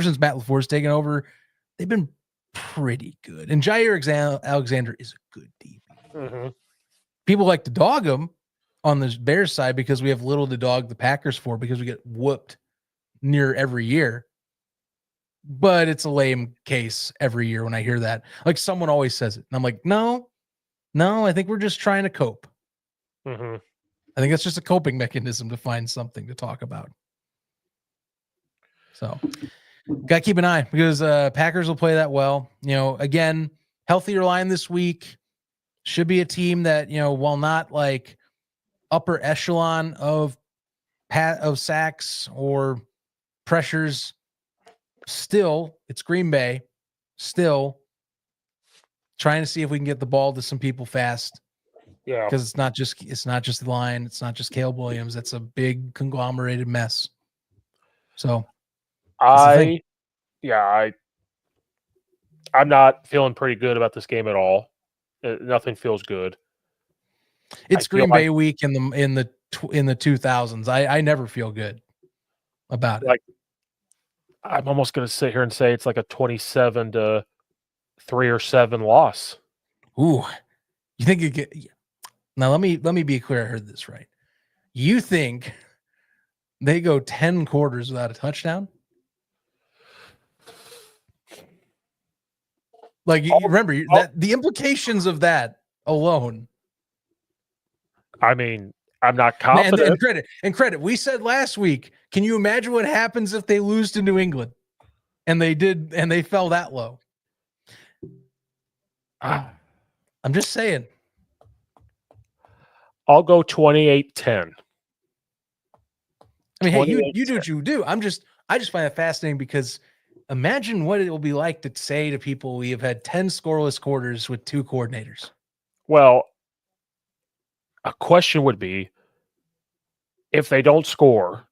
since Matt LaFleur's taken over, they've been pretty good. And Jair Alexander is a good DB. Mm-hmm. People like to dog him on the Bears side because we have little to dog the Packers for because we get whooped near every year. But it's a lame case every year when I hear that. Like someone always says it. And I'm like, no, I think we're just trying to cope. Mm-hmm. I think that's just a coping mechanism to find something to talk about. So got to keep an eye because Packers will play that well. Again, healthier line this week. Should be a team that, while not like upper echelon of sacks or pressures, still, it's Green Bay. Still trying to see if we can get the ball to some people fast. Yeah, because it's not just the line. It's not just Caleb Williams. It's a big conglomerated mess. So, I'm not feeling pretty good about this game at all. Nothing feels good. It's Green Bay week in the 2000s. I never feel good about it. Like, I'm almost going to sit here and say it's like a 27-3 or 7 loss. Ooh, you think you get? Now let me be clear. I heard this right. You think they go 10 quarters without a touchdown? Like remember that the implications of that alone. I mean, I'm not confident. And credit. We said last week, can you imagine what happens if they lose to New England? And they did, and they fell that low. I'm just saying. I'll go 28-10. I mean, hey, you do what you do. I just find it fascinating because imagine what it will be like to say to people we have had 10 scoreless quarters with 2 coordinators. Well, a question would be, if they don't score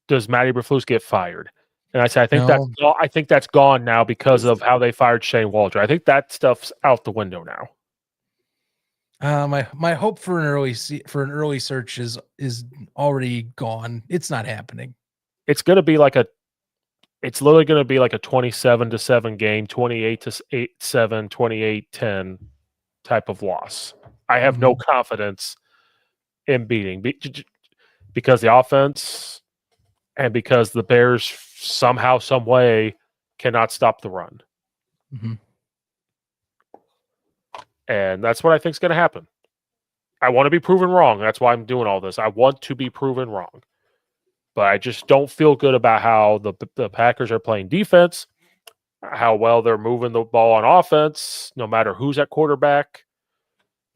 does Matty Eberflus get fired? And I said, No. I think that's gone now because of how they fired Shane Waldron. I think that stuff's out the window now. My hope for an early search is already gone. It's not happening. It's going to be like it's literally going to be like a 27-7 game, 28-7, 28-10 type of loss. I have no confidence in beating because the offense and because the Bears somehow, some way cannot stop the run. Mm-hmm. And that's what I think is going to happen. I want to be proven wrong. That's why I'm doing all this. I want to be proven wrong. But I just don't feel good about how the Packers are playing defense, how well they're moving the ball on offense, no matter who's at quarterback.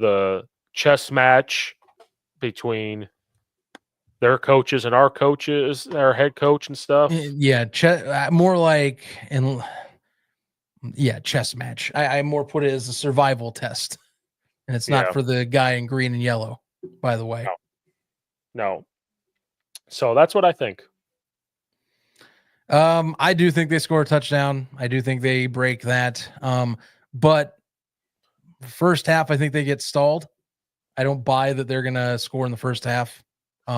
The chess match between their coaches and our coaches, our head coach and stuff. Yeah, more like chess match. I more put it as a survival test, and it's not for the guy in green and yellow, by the way. No. So that's what I think. I do think they score a touchdown. I do think they break that. But first half, I think they get stalled. I don't buy that they're gonna score in the first half. They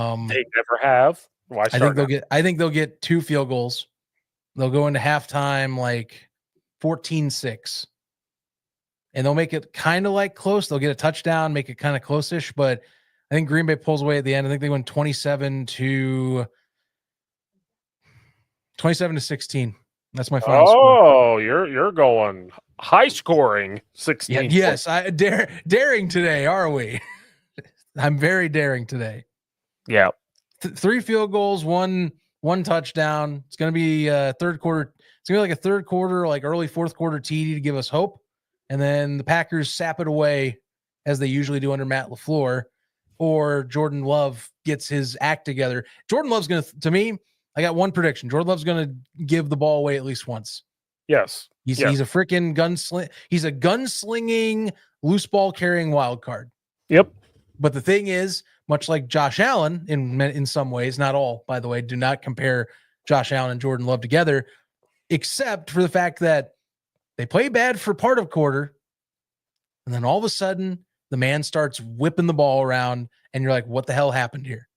never have. Why start I think they'll get 2 field goals. They'll go into halftime like 14-6. And they'll make it kind of like close. They'll get a touchdown, make it kind of close-ish, but I think Green Bay pulls away at the end. I think they win 27-16. That's my final score. Oh, you're going high scoring 16. Yeah, yes, I daring today, are we? I'm very daring today. Yeah. 3 field goals, one touchdown. It's going to be third quarter. It's going to be like a third quarter, like early fourth quarter TD to give us hope. And then the Packers sap it away as they usually do under Matt LaFleur, or Jordan Love gets his act together. Jordan Love's going to me, I got one prediction. Jordan Love's going to give the ball away at least once. Yes. He's a freaking gunsling. He's a gunslinging, loose ball carrying wild card. Yep. But the thing is, much like Josh Allen in some ways, not all, by the way, do not compare Josh Allen and Jordan Love together, except for the fact that they play bad for part of quarter, and then all of a sudden the man starts whipping the ball around, and you're like, what the hell happened here?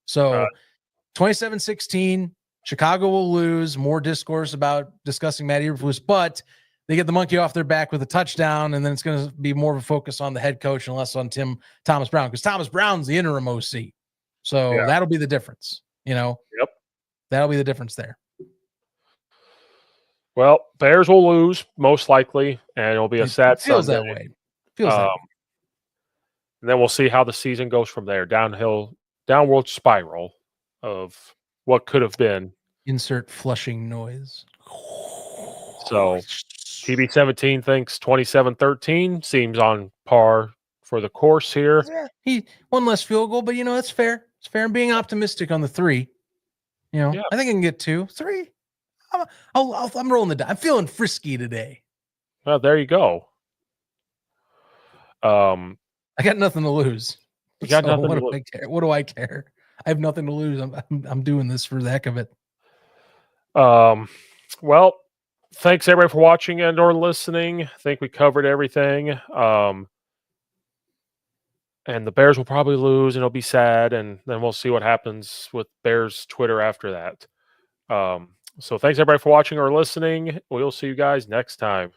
So 27-16, Chicago will lose. More discourse about discussing Matt Eberflus, but they get the monkey off their back with a touchdown, and then it's going to be more of a focus on the head coach and less on Thomas Brown, because Thomas Brown's the interim OC. So that'll be the difference, Yep. That'll be the difference there. Well, Bears will lose most likely, and it'll be a sad feels Sunday. That way. Feels that way. And then we'll see how the season goes from there. Downward spiral of what could have been. Insert flushing noise. So TB17 thinks 27-13 seems on par for the course here. Yeah, he one less field goal, but that's fair. It's fair. I'm being optimistic on the 3. I think I can get 2, 3. I'm rolling the dice. I'm feeling frisky today. Well, there you go. I got nothing to lose. What do I care? I have nothing to lose. I'm doing this for the heck of it. Well, thanks everybody for watching and or listening. I think we covered everything. And the Bears will probably lose, and it'll be sad, and then we'll see what happens with Bears Twitter after that. So thanks everybody for watching or listening. We'll see you guys next time.